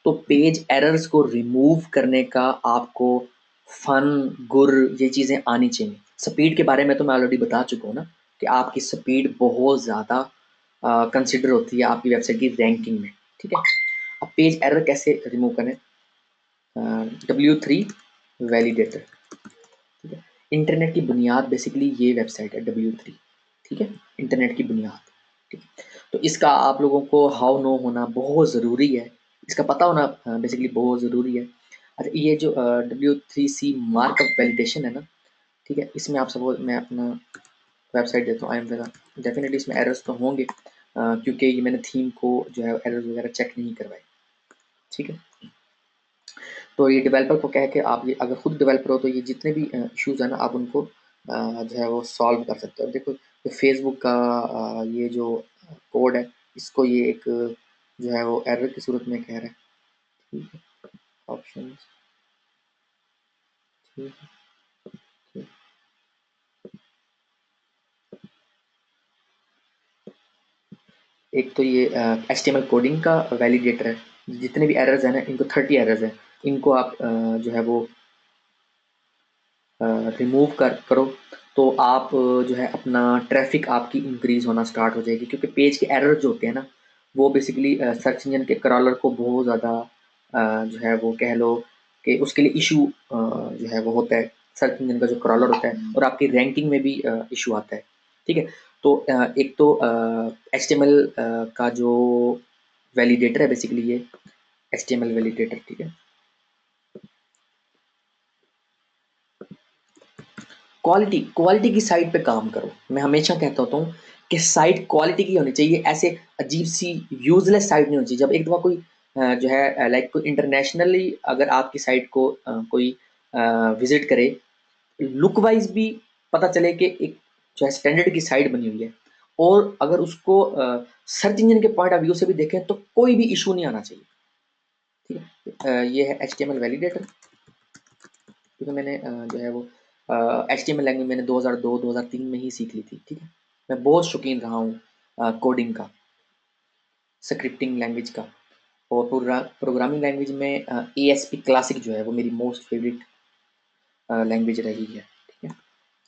तो पेज एरर्स को रिमूव करने का आपको फन गुर ये चीज़ें आनी चाहिए। स्पीड के बारे में तो मैं ऑलरेडी बता चुका हूँ ना, कि आपकी स्पीड बहुत ज़्यादा कंसिडर होती है आपकी वेबसाइट की रैंकिंग में, ठीक है। अब पेज एरर कैसे रिमूव करें, W3 वैलिडेटर, ठीक है। इंटरनेट की बुनियाद बेसिकली ये वेबसाइट है W3, ठीक है, इंटरनेट की बुनियाद, ठीक है। तो इसका आप लोगों को हाउ नो होना बहुत ज़रूरी है, इसका पता होना बेसिकली बहुत ज़रूरी है। अच्छा, ये जो W3C मार्कअप वैलिडेशन है ना, ठीक है, इसमें आप सपोज मैं अपना वेबसाइट देता हूँ, आई एम वेगा, डेफिनेटली इसमें एरर्स तो होंगे क्योंकि ये मैंने थीम को जो है एरर्स वगैरह चेक नहीं करवाए, ठीक है। तो ये डेवलपर को कह के आप, ये अगर खुद डेवलपर हो तो ये जितने भी इश्यूज़ हैं ना आप उनको जो है वो सॉल्व कर सकते हो। देखो ये फेसबुक का ये जो कोड है, इसको ये एक जो है वो एरर की सूरत में कह रहा है, ठीक है। ऑप्शन, ठीक है। एक तो ये HTML कोडिंग का वैलिडेटर है, जितने भी एरर्स हैं ना, इनको 30 एरर्स हैं, इनको आप जो है वो रिमूव करो, तो आप जो है अपना ट्रैफिक आपकी इंक्रीज होना स्टार्ट हो जाएगी, क्योंकि पेज के एरर जो होते हैं ना, वो बेसिकली सर्च इंजन के क्रॉलर को बहुत ज़्यादा जो है वो कह लो कि उसके लिए इशू जो है वो होता है, सर्च इंजन का जो क्रॉलर होता है, और आपकी रैंकिंग में भी इशू आता है। ठीक है, तो एक तो HTML का जो वैलिडेटर है बेसिकली ये HTML वैलिडेटर, ठीक है। क्वालिटी क्वालिटी की साइट पे काम करो। मैं हमेशा कहता होता हूँ कि साइट क्वालिटी की होनी चाहिए, ऐसे अजीब सी यूजलेस साइट नहीं होनी चाहिए। जब एक दफ़ा कोई जो है लाइक कोई इंटरनेशनली अगर आपकी साइट को कोई विजिट करे, लुक वाइज भी पता चले कि एक जो है स्टैंडर्ड की साइट बनी हुई है, और अगर उसको सर्च इंजन के पॉइंट ऑफ व्यू से भी देखें तो कोई भी इशू नहीं आना चाहिए। ठीक है, ये है HTML वैलिडेटर, क्योंकि मैंने जो है वो HTML लैंग्वेज मैंने 2002-2003 में ही सीख ली थी। ठीक है, मैं बहुत शौकीन रहा हूँ कोडिंग का, स्क्रिप्टिंग लैंग्वेज का, और प्रोग्रामिंग लैंग्वेज में ASP क्लासिक जो है वो मेरी मोस्ट फेवरेट लैंग्वेज रही है। ठीक है,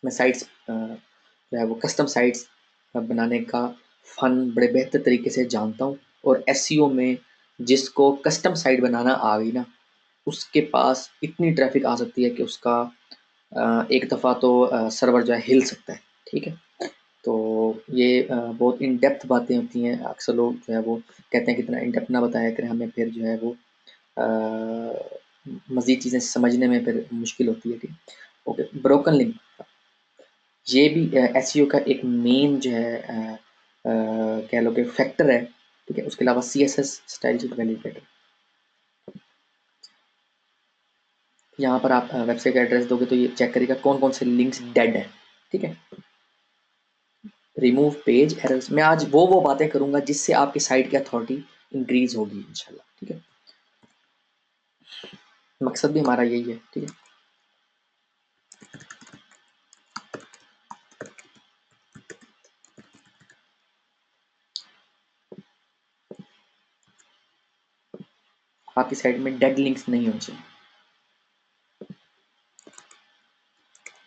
मैं साइट्स जो है वो कस्टम साइट्स बनाने का फ़न बड़े बेहतर तरीके से जानता हूँ, और SEO में जिसको कस्टम साइट बनाना आ गई ना, उसके पास इतनी ट्रैफिक आ सकती है कि उसका एक दफ़ा तो सर्वर जो है हिल सकता है। ठीक है, तो ये बहुत इन डेप्थ बातें होती हैं, अक्सर लोग जो है वो कहते हैं कि इतना इन डेप्थ ना बताया करें, हमें फिर जो है वो मज़ीद चीज़ें समझने में फिर मुश्किल होती है। ठीक है, ओके, ब्रोकन लिंक, ये भी एसईओ का एक मेन जो है कह लो कि फैक्टर है। ठीक है, उसके अलावा CSS स्टाइल शीट वैलिडेटर, यहाँ पर आप वेबसाइट का एड्रेस दोगे तो ये चेक करेगा कौन कौन से लिंक्स डेड है। ठीक है, रिमूव पेज एरर्स, मैं आज वो बातें करूंगा जिससे आपकी साइट की अथॉरिटी इंक्रीज होगी इंशाल्लाह। ठीक है, मकसद भी हमारा यही है। ठीक है, आपकी साइट में डेड लिंक्स नहीं होने चाहिए,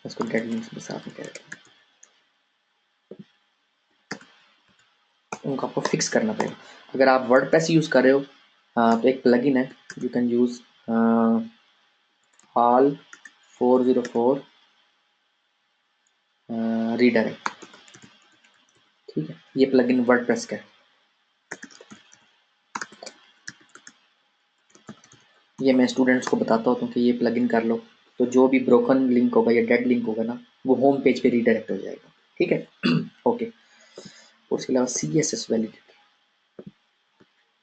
उसको डेड लिंक्स में साथ में कह रहे हैं, उनको आपको फिक्स करना पड़ेगा। अगर आप वर्डप्रेस यूज़ कर रहे हो तो एक प्लगइन है, you can use HAL 404 redirect. ठीक है, ये प्लगइन वर्डप्रेस का है, ये मैं स्टूडेंट्स को बताता हूँ कि ये प्लगइन कर लो, तो जो भी ब्रोकन लिंक होगा या डेड लिंक होगा ना, वो होम पेज पे रीडायरेक्ट हो जाएगा। ठीक है ओके, और उसके अलावा CSS वैलिडेटर,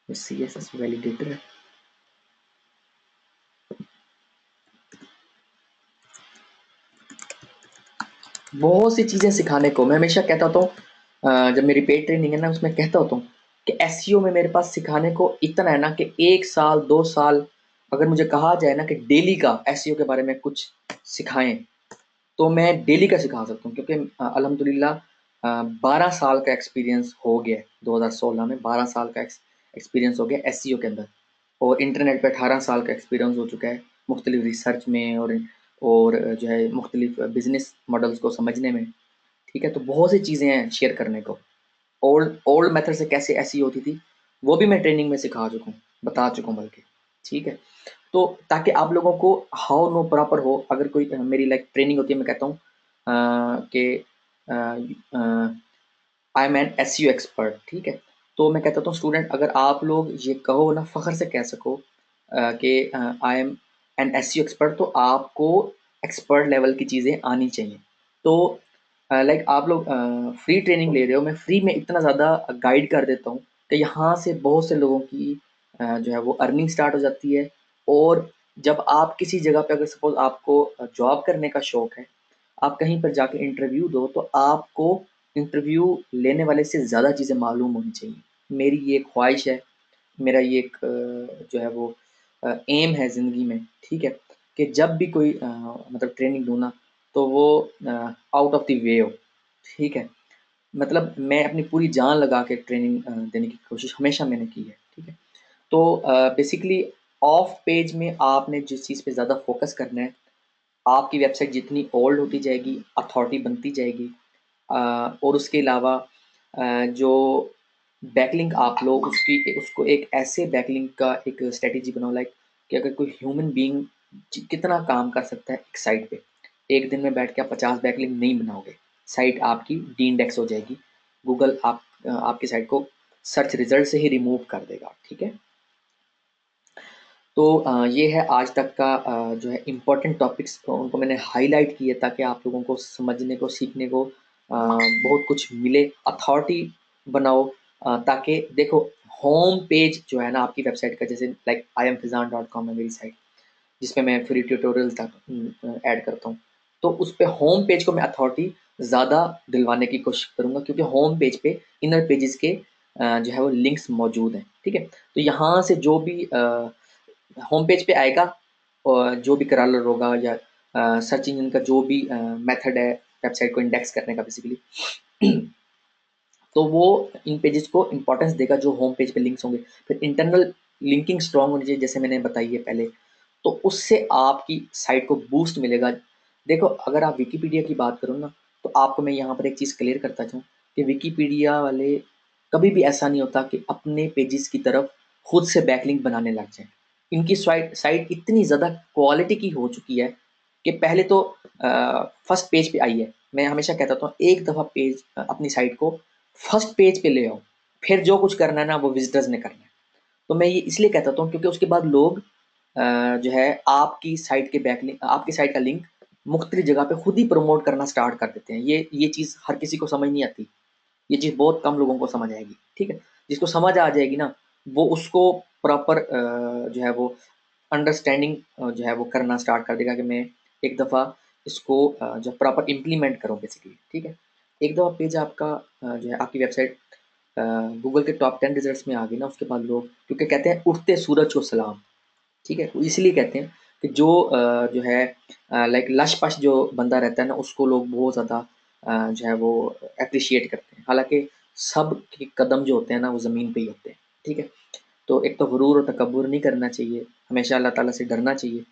CSS वैलिडेटर है, बहुत सी चीज़ें सिखाने को। मैं हमेशा कहता होता हूँ जब मेरी पेड ट्रेनिंग है ना, उसमें कहता होता हूँ कि SEO में मेरे पास सिखाने को इतना है ना कि 1 साल 2 साल अगर मुझे कहा जाए ना कि डेली का SEO के बारे में कुछ सिखाएं, तो मैं डेली का सिखा सकता हूँ, क्योंकि अल्हम्दुलिल्लाह 12 साल का एक्सपीरियंस हो गया है। 2016 में 12 साल का एक्सपीरियंस हो गया SEO के अंदर, और इंटरनेट पे 18 साल का एक्सपीरियंस हो चुका है मुख्तलिफ रिसर्च में, और जो है मुख्तलिफ बिजनेस मॉडल्स को समझने में। ठीक है, तो बहुत सी चीज़ें हैं शेयर करने को। ओल्ड ओल्ड मेथड से कैसे ऐसी होती थी, वो भी मैं ट्रेनिंग में सिखा चुका हूँ, बता चुका हूँ बल्कि। ठीक है, तो ताकि आप लोगों को हाउ नो प्रॉपर हो। अगर कोई मेरी लाइक ट्रेनिंग होती है, मैं कहता हूँ कि I am an SEO expert. ठीक है, तो मैं कहता हूँ स्टूडेंट, अगर आप लोग ये कहो ना, फ़ख्र से कह सको कि I am an SEO expert, तो आपको एक्सपर्ट लेवल की चीज़ें आनी चाहिए। तो लाइक आप लोग फ्री ट्रेनिंग ले रहे हो, मैं फ्री में इतना ज़्यादा गाइड कर देता हूँ कि यहाँ से बहुत से लोगों की जो है वो अर्निंग स्टार्ट हो जाती है। और जब आप किसी जगह पे अगर सपोज़ आपको जॉब करने का शौक़ है, आप कहीं पर जाके इंटरव्यू दो, तो आपको इंटरव्यू लेने वाले से ज़्यादा चीज़ें मालूम होनी चाहिए। मेरी ये ख्वाहिश है, मेरा ये एक जो है वो एम है ज़िंदगी में, ठीक है, कि जब भी कोई मतलब ट्रेनिंग दूँ ना, तो वो आउट ऑफ द वे हो, ठीक है। मतलब मैं अपनी पूरी जान लगा के ट्रेनिंग देने की कोशिश हमेशा मैंने की है, ठीक है। तो बेसिकली ऑफ पेज में आपने जिस चीज़ पे ज़्यादा फोकस करना है, आपकी वेबसाइट जितनी ओल्ड होती जाएगी, अथॉरिटी बनती जाएगी, और उसके अलावा जो बैकलिंक आप लो उसको एक ऐसे बैकलिंक का एक स्ट्रेटेजी बनाओ, लाइक कि अगर कोई ह्यूमन बीइंग कितना काम कर सकता है एक साइट पे, एक दिन में बैठ के आप 50 बैकलिंक नहीं बनाओगे, साइट आपकी डी इंडेक्स हो जाएगी, गूगल आपकी साइट को सर्च रिजल्ट से ही रिमूव कर देगा, ठीक है। तो ये है आज तक का जो है इम्पोर्टेंट टॉपिक्स, उनको मैंने हाईलाइट किए ताकि आप लोगों को समझने को, सीखने को बहुत कुछ मिले। अथॉरिटी बनाओ, ताकि देखो होम पेज जो है ना आपकी वेबसाइट का, जैसे लाइक iamfizan.com है मेरी साइट, जिसमें मैं फ्री ट्यूटोरियल तक ऐड करता हूँ। तो उस पे होम पेज को मैं अथॉरिटी ज़्यादा दिलवाने की कोशिश करूँगा, क्योंकि होम पेज पे इनर पेजेस के जो है वो लिंक्स मौजूद हैं, ठीक है। तो यहाँ से जो भी होम पेज पे आएगा, और जो भी क्रॉलर होगा या सर्च इंजन का जो भी मेथड है वेबसाइट को इंडेक्स करने का बेसिकली, तो वो इन पेजेस को इंपॉर्टेंस देगा जो होम पेज पे लिंक्स होंगे। फिर इंटरनल लिंकिंग स्ट्रॉन्ग होनी चाहिए, जैसे मैंने बताई है पहले, तो उससे आपकी साइट को बूस्ट मिलेगा। देखो अगर आप विकिपीडिया की बात करो ना, तो आपको मैं यहाँ पर एक चीज़ क्लियर करता चाहूँ कि विकिपीडिया वाले कभी भी ऐसा नहीं होता कि अपने पेजेस की तरफ खुद से बैकलिंक बनाने लग जाए। इनकी साइट साइट इतनी ज़्यादा क्वालिटी की हो चुकी है कि पहले तो फर्स्ट पेज पे आई है। मैं हमेशा कहता था एक दफ़ा पेज अपनी साइट को फर्स्ट पेज पे ले आओ, फिर जो कुछ करना है ना वो विजिटर्स ने करना है। तो मैं ये इसलिए कहता हूँ क्योंकि उसके बाद लोग जो है आपकी साइट के बैकलिंक, आपकी साइट का लिंक मुख्तलिफ जगह पे खुद ही प्रमोट करना स्टार्ट कर देते हैं। ये चीज़ हर किसी को समझ नहीं आती, ये चीज़ बहुत कम लोगों को समझ आएगी, ठीक है। जिसको समझ आ जाएगी ना, वो उसको प्रॉपर जो है वो अंडरस्टैंडिंग जो है वो करना स्टार्ट कर देगा कि मैं एक दफ़ा इसको जो प्रॉपर इम्प्लीमेंट करूँ बेसिकली, ठीक है। एक दफ़ा पेज आपका जो है आपकी वेबसाइट गूगल के टॉप 10 रिजल्ट्स में आ गई ना, उसके बाद लोग, क्योंकि कहते हैं उठते सूरज को सलाम, ठीक है। वो इसलिए कहते हैं कि जो जो है लाइक लश-पश जो बंदा रहता है ना, उसको लोग बहुत ज़्यादा जो है वो एप्रिशिएट करते हैं। हालाँकि सब के कदम जो होते हैं ना वो ज़मीन पे ही होते हैं, ठीक है। तो एक तो गुरूर और तकब्बुर नहीं करना चाहिए, हमेशा अल्लाह ताला से डरना चाहिए,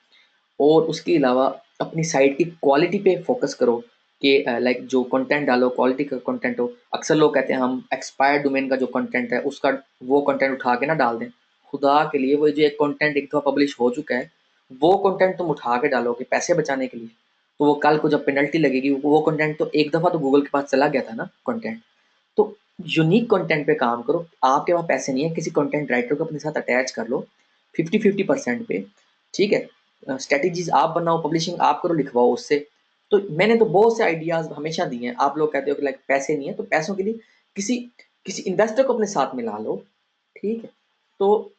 और उसके अलावा अपनी साइट की क्वालिटी पे फोकस करो कि लाइक जो कंटेंट डालो क्वालिटी का कंटेंट हो। अक्सर लोग कहते हैं हम एक्सपायर्ड डोमेन का जो कंटेंट है उसका वो कंटेंट उठा के ना डाल दें। खुदा के लिए वो जो एक कंटेंट एक दफ़ा पब्लिश हो चुका है, वो कंटेंट तुम उठा के डालोगे पैसे बचाने के लिए, तो वो कल को जब पेनल्टी लगेगी, वो कंटेंट तो एक दफ़ा तो गूगल के पास चला गया था ना कंटेंट। तो यूनिक कंटेंट पे काम करो। आपके पास पैसे नहीं है, किसी कंटेंट राइटर को अपने साथ अटैच कर लो 50-50% पे, ठीक है। स्ट्रेटजीज आप बनाओ, पब्लिशिंग आप करो, लिखवाओ उससे। तो मैंने तो बहुत से आइडियाज हमेशा दिए हैं। आप लोग कहते हो कि लाइक पैसे नहीं है, तो पैसों के लिए किसी किसी इन्वेस्टर को अपने साथ मिला लो, ठीक है। तो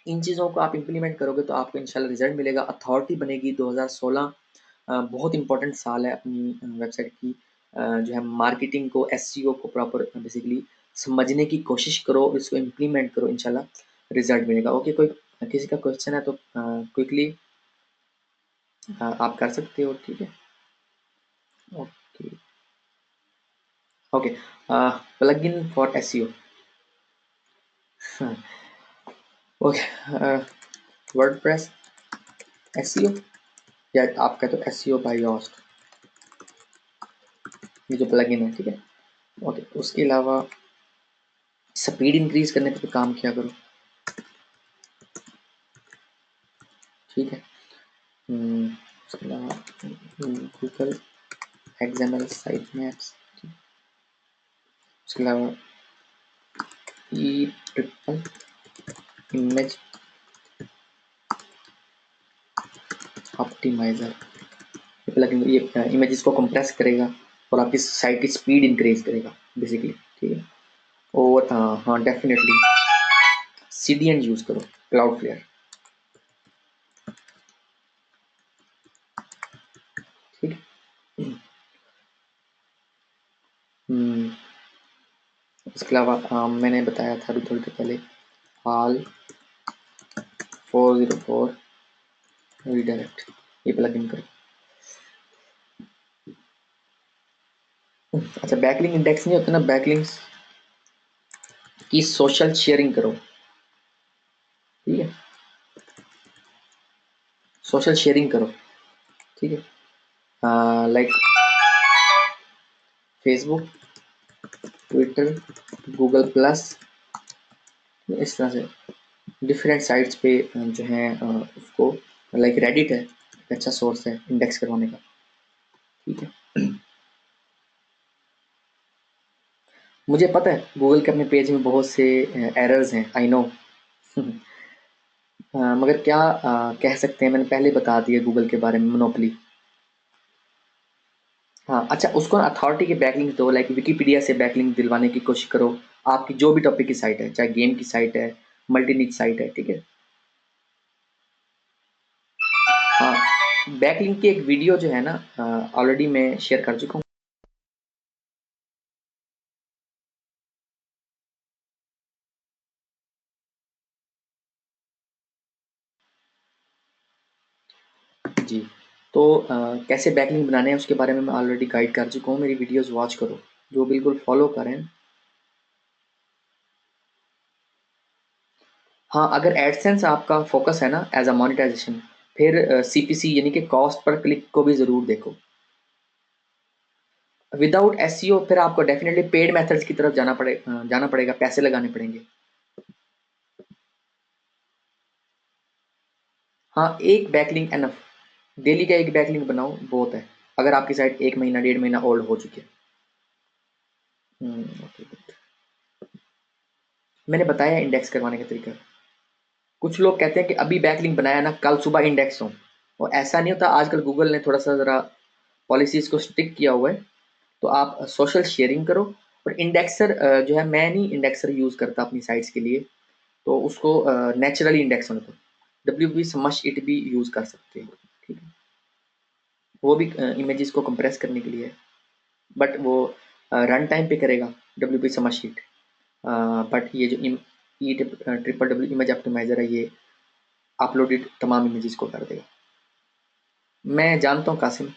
इन चीज़ों को आप इम्प्लीमेंट करोगे तो आपको इंशाल्लाह रिजल्ट मिलेगा, अथॉरिटी बनेगी। 2016 बहुत इंपॉर्टेंट साल है अपनी वेबसाइट की जो है मार्केटिंग को, एसईओ को प्रॉपर बेसिकली समझने की कोशिश करो, इसको इम्प्लीमेंट करो, इंशाल्लाह रिजल्ट मिलेगा। ओके, कोई किसी का क्वेश्चन है तो क्विकली आप कर सकते हो, ठीक है। Okay okay, plugin for SEO. Okay, WordPress SEO, या आप कहते हो एसईओ बाय योस्ट, ये जो प्लगइन है, ठीक है। ओके, उसके अलावा स्पीड इंक्रीज करने पे काम किया करो, ठीक है। उसके अलावा गूगल एक्सएमएल साइट मैप्स, उसके अलावा ई ट्रिपल इमेज ऑप्टिमाइजर, ये प्लगइन ये इमेजेस को कंप्रेस करेगा और आपकी साइट की स्पीड इंक्रीज करेगा बेसिकली, ठीक है। और हाँ डेफिनेटली सीडीएन यूज करो, क्लाउडफ्लेयर, ठीक है। हम्म, इसके अलावा मैंने बताया था अभी थोड़ी देर पहले, हाल 404 रीडायरेक्ट, ये प्लग इन करो। अच्छा, बैकलिंक इंडेक्स नहीं होता ना, बैकलिंक्स की सोशल शेयरिंग करो, ठीक है, सोशल शेयरिंग करो, ठीक है, like Facebook, Twitter, Google plus, इस तरह से डिफरेंट साइट्स पे जो है उसको, लाइक रेडिट है एक अच्छा सोर्स है इंडेक्स करवाने का, ठीक है। मुझे पता है गूगल के अपने पेज में बहुत से एरर्स हैं, आई नो। मगर क्या कह सकते हैं, मैंने पहले बता दिया गूगल के बारे में, मोनोपली। हाँ, अच्छा, उसको ना अथॉरिटी के बैकलिंक दो, लाइक विकिपीडिया से बैकलिंक दिलवाने की कोशिश करो, आपकी जो भी टॉपिक की साइट है, चाहे गेम की साइट है, मल्टी निच साइट है, ठीक है। हाँ, बैकलिंक की एक वीडियो जो है ना, ऑलरेडी मैं शेयर कर चुका हूँ जी। तो कैसे बैकलिंक बनाने हैं उसके बारे में मैं ऑलरेडी गाइड कर चुका हूँ, मेरी वीडियोस वॉच करो, जो बिल्कुल फॉलो करें। हाँ, अगर एडसेंस आपका फोकस है ना एज अ मोनेटाइजेशन, फिर सीपीसी यानी कि कॉस्ट पर क्लिक को भी ज़रूर देखो। विदाउट एसईओ फिर आपको डेफिनेटली पेड मेथड्स की तरफ जाना पड़ेगा, पैसे लगाने पड़ेंगे। हाँ, एक बैकलिंक एनफ, डेली का एक बैकलिंक बनाओ बहुत है, अगर आपकी साइट 1 महीना 1.5 महीना ओल्ड हो चुकी है। ओके, मैंने बताया इंडेक्स करवाने का तरीका। कुछ लोग कहते हैं कि अभी बैकलिंक बनाया ना, कल सुबह इंडेक्स हो, और ऐसा नहीं होता। आजकल गूगल ने थोड़ा सा ज़रा पॉलिसीज़ को स्टिक किया हुआ है, तो आप सोशल शेयरिंग करो। और इंडेक्सर जो है, मैं नहीं इंडेक्सर यूज़ करता अपनी साइट्स के लिए, तो उसको नेचुरली इंडेक्स होने दो। डब्ल्यू पी समश इट भी यूज़ कर सकते हैं, ठीक है, वो भी इमेजेस को कंप्रेस करने के लिए है, बट वो रन टाइम पे करेगा W P smush it. But ये जो E triple W image optimizer है, ये अपलोडेड तमाम इमेजेस को कर देगा। मैं जानता हूँ कासिम।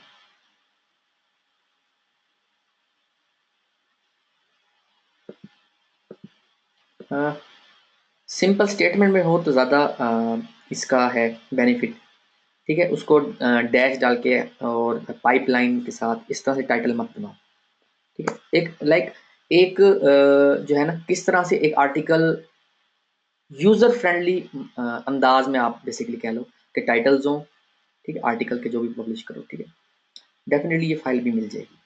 सिंपल स्टेटमेंट में हो तो ज़्यादा इसका है बेनिफिट, ठीक है। उसको डैश डाल के और पाइपलाइन के साथ इस तरह से टाइटल मत बनाओ, ठीक है। एक लाइक एक जो है ना, किस तरह से एक आर्टिकल यूज़र फ्रेंडली अंदाज में आप बेसिकली कह लो कि टाइटल्स हों, ठीक है, आर्टिकल के जो भी पब्लिश करो, ठीक है, डेफिनेटली ये फाइल भी मिल जाएगी।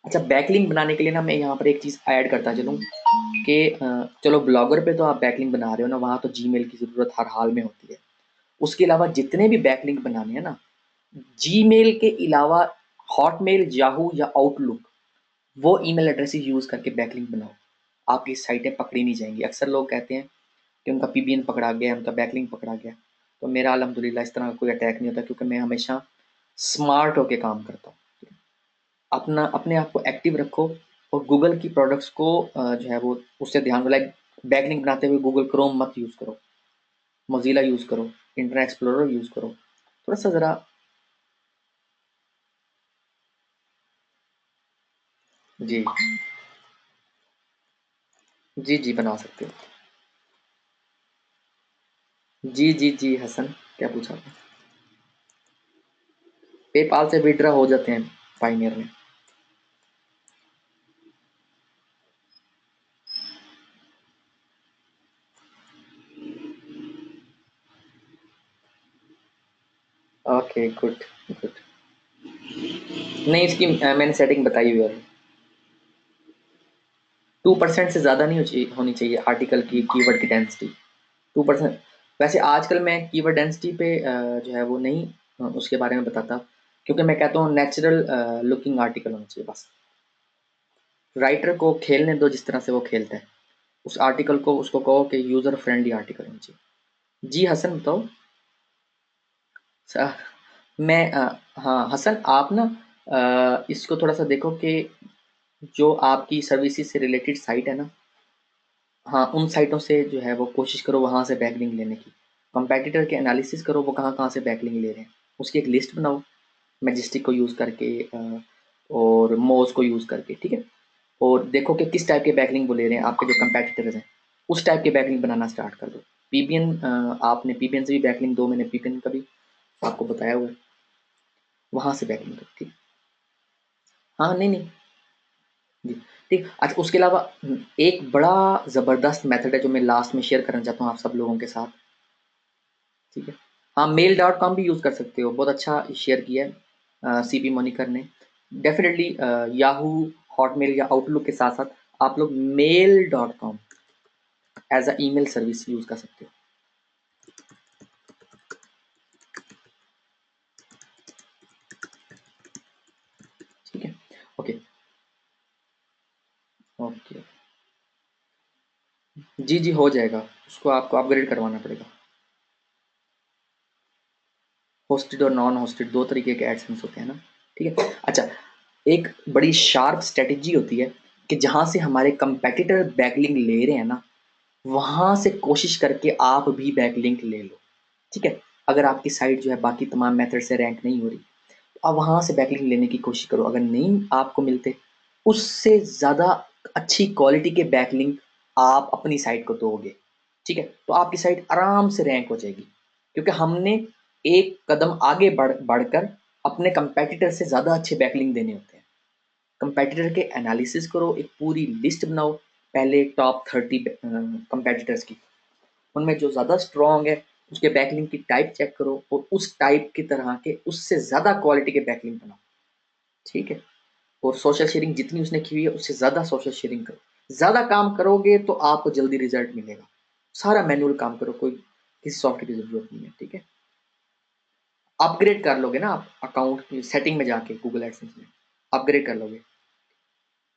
अच्छा, बैकलिंक बनाने के लिए ना मैं यहाँ पर एक चीज़ ऐड करता चलूँ कि चलो ब्लॉगर पे तो आप बैकलिंक बना रहे हो ना, वहाँ तो जीमेल की ज़रूरत हर हाल में होती है। उसके अलावा जितने भी बैकलिंक बनाने हैं ना, जीमेल के अलावा हॉटमेल, याहू या आउटलुक, वो ईमेल एड्रेस यूज़ करके बैकलिंक बनाओ, आपकी साइटें पकड़ी नहीं जाएंगी। अक्सर लोग कहते हैं कि उनका पीबीएन पकड़ा गया, उनका बैकलिंक पकड़ा गया, तो मेरा अल्हम्दुलिल्लाह इस तरह का कोई अटैक नहीं होता, क्योंकि मैं हमेशा स्मार्ट होकर काम करता हूँ। अपना अपने आप को एक्टिव रखो, और गूगल की प्रोडक्ट्स को जो है वो उससे ध्यान में, लाइक बैकलिंक बनाते हुए गूगल क्रोम मत यूज़ करो, मोज़िला यूज़ करो, इंटरनेट एक्सप्लोरर यूज़ करो, थोड़ा सा ज़रा। जी जी जी, बना सकते हो। जी जी जी हसन, क्या पूछा आपने? पेपाल से विड्रा हो जाते हैं पाइनियर में। Okay, good good. नहीं, इसकी मैंने सेटिंग बताई हुई है। 2% से ज़्यादा नहीं होनी चाहिए आर्टिकल की कीवर्ड की डेंसिटी, 2%। वैसे आजकल मैं कीवर्ड डेंसिटी पे जो है वो नहीं उसके बारे में बताता, क्योंकि मैं कहता हूँ नेचुरल लुकिंग आर्टिकल होना चाहिए बस। राइटर को खेलने दो जिस तरह से वो खेलता है, उस आर्टिकल को उसको कहो कि यूज़र फ्रेंडली आर्टिकल होना चाहिए। जी हसन, बताओ। स- मैं हाँ हसन, आप ना इसको थोड़ा सा देखो कि जो आपकी सर्विसेज से रिलेटेड साइट है ना, हाँ, उन साइटों से जो है वो कोशिश करो वहाँ से बैकलिंक लेने की। कंपेटिटर के एनालिसिस करो, वो कहाँ कहाँ से बैकलिंक ले रहे हैं, उसकी एक लिस्ट बनाओ मैजेस्टिक को यूज़ करके और मोज को यूज़ करके, ठीक है। और देखो कि किस टाइप के बैकलिंक वो ले रहे हैं, आपके जो कंपेटिटर्स हैं उस टाइप के बैकलिंक बनाना स्टार्ट कर दो। पीबीएन, आपने पीबीएन से भी बैकलिंक दो, मैंने पीबीएन का भी आपको बताया हुआ है, वहाँ से बैकलिंक दो, ठीक। हाँ नहीं नहीं जी, ठीक। अच्छा, उसके अलावा एक बड़ा ज़बरदस्त मेथड है जो मैं लास्ट में शेयर करना चाहता हूँ आप सब लोगों के साथ, ठीक है। हाँ, mail.com भी यूज़ कर सकते हो, बहुत अच्छा शेयर किया है सीपी मोनिकर ने। डेफिनेटली याहू, हॉटमेल या आउटलुक के साथ साथ आप लोग mail.com as a email service use कर सकते हो, ठीक है। ओके ओके, जी जी हो जाएगा, उसको आपको अपग्रेड करवाना पड़ेगा। होस्टेड और नॉन होस्टेड दो तरीके के एडसेंस होते हैं ना, ठीक है। अच्छा, एक बड़ी शार्प स्ट्रेटेजी होती है कि जहाँ से हमारे कंपेटिटर बैकलिंक ले रहे हैं ना, वहाँ से कोशिश करके आप भी बैकलिंक ले लो, ठीक है। अगर आपकी साइट जो है बाकी तमाम मेथड से रैंक नहीं हो रही, तो आप वहाँ से बैकलिंक लेने की कोशिश करो। अगर नहीं आपको मिलते, उससे ज़्यादा अच्छी क्वालिटी के बैकलिंक आप अपनी साइट को दोगे, ठीक है। तो आपकी साइट आराम से रैंक हो जाएगी, क्योंकि हमने एक कदम आगे बढ़कर अपने कंपेटिटर से ज़्यादा अच्छे बैकलिंक देने होते हैं। कंपेटिटर के एनालिसिस करो, एक पूरी लिस्ट बनाओ, पहले टॉप 30 कंपेटिटर्स की, उनमें जो ज़्यादा स्ट्रॉन्ग है उसके बैकलिंक की टाइप चेक करो और उस टाइप की तरह के उससे ज़्यादा क्वालिटी के बैकलिंक बनाओ, ठीक है। और सोशल शेयरिंग जितनी उसने की हुई है उससे ज़्यादा सोशल शेयरिंग करो। ज़्यादा काम करोगे तो आपको जल्दी रिजल्ट मिलेगा। सारा मैनुअल काम करो, कोई किसी सॉफ्टवेयर की ज़रूरत नहीं है, ठीक है। अपग्रेड कर लोगे ना आप अकाउंट की सेटिंग में जाके गूगल एडसेंस में अपग्रेड कर लोगे,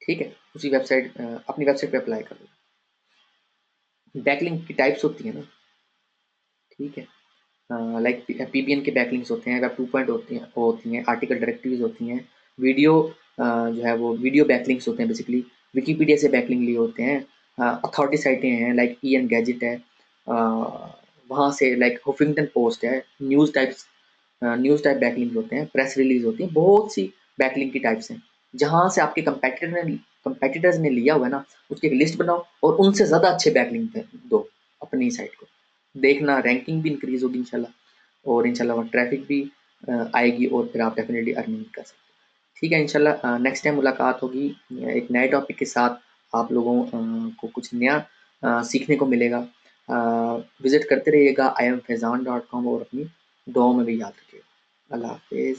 ठीक है। उसी वेबसाइट अपनी वेबसाइट पे अप्लाई कर लो। बैकलिंक की टाइप्स होती है ना, ठीक है। लाइक पीबीएन के बैकलिंक्स होते हैं, वेब 2 होती हैं, आर्टिकल डायरेक्टरीज होती हैं, वीडियो जो है वो वीडियो बैकलिंक्स होते हैं बेसिकली, विकीपीडिया से बैकलिंक लिए होते हैं, अथॉरिटी साइटें हैं लाइक ई एन गैजेट है, वहाँ से लाइक हुफिंगटन पोस्ट है, न्यूज़ टाइप बैकलिंक होते हैं, प्रेस रिलीज होती है, बहुत सी बैकलिंक की टाइप्स हैं। जहाँ से आपके कंपेटिटर्स ने लिया हुआ है ना, उसकी एक लिस्ट बनाओ और उनसे ज़्यादा अच्छे बैकलिंक दो अपनी साइट को। देखना रैंकिंग भी इंक्रीज होगी इंशाल्लाह, और इंशाल्लाह ट्रैफिक भी आएगी, और फिर आप डेफिनेटली अर्निंग कर सकते हो, ठीक है। इंशाल्लाह नेक्स्ट टाइम मुलाकात होगी एक नए टॉपिक के साथ। आप लोगों को कुछ नया सीखने को मिलेगा। विजिट करते रहिएगा IMFaizan.com और अपनी दुआओं में भी याद रखिएगा। अल्लाह हाफिज़।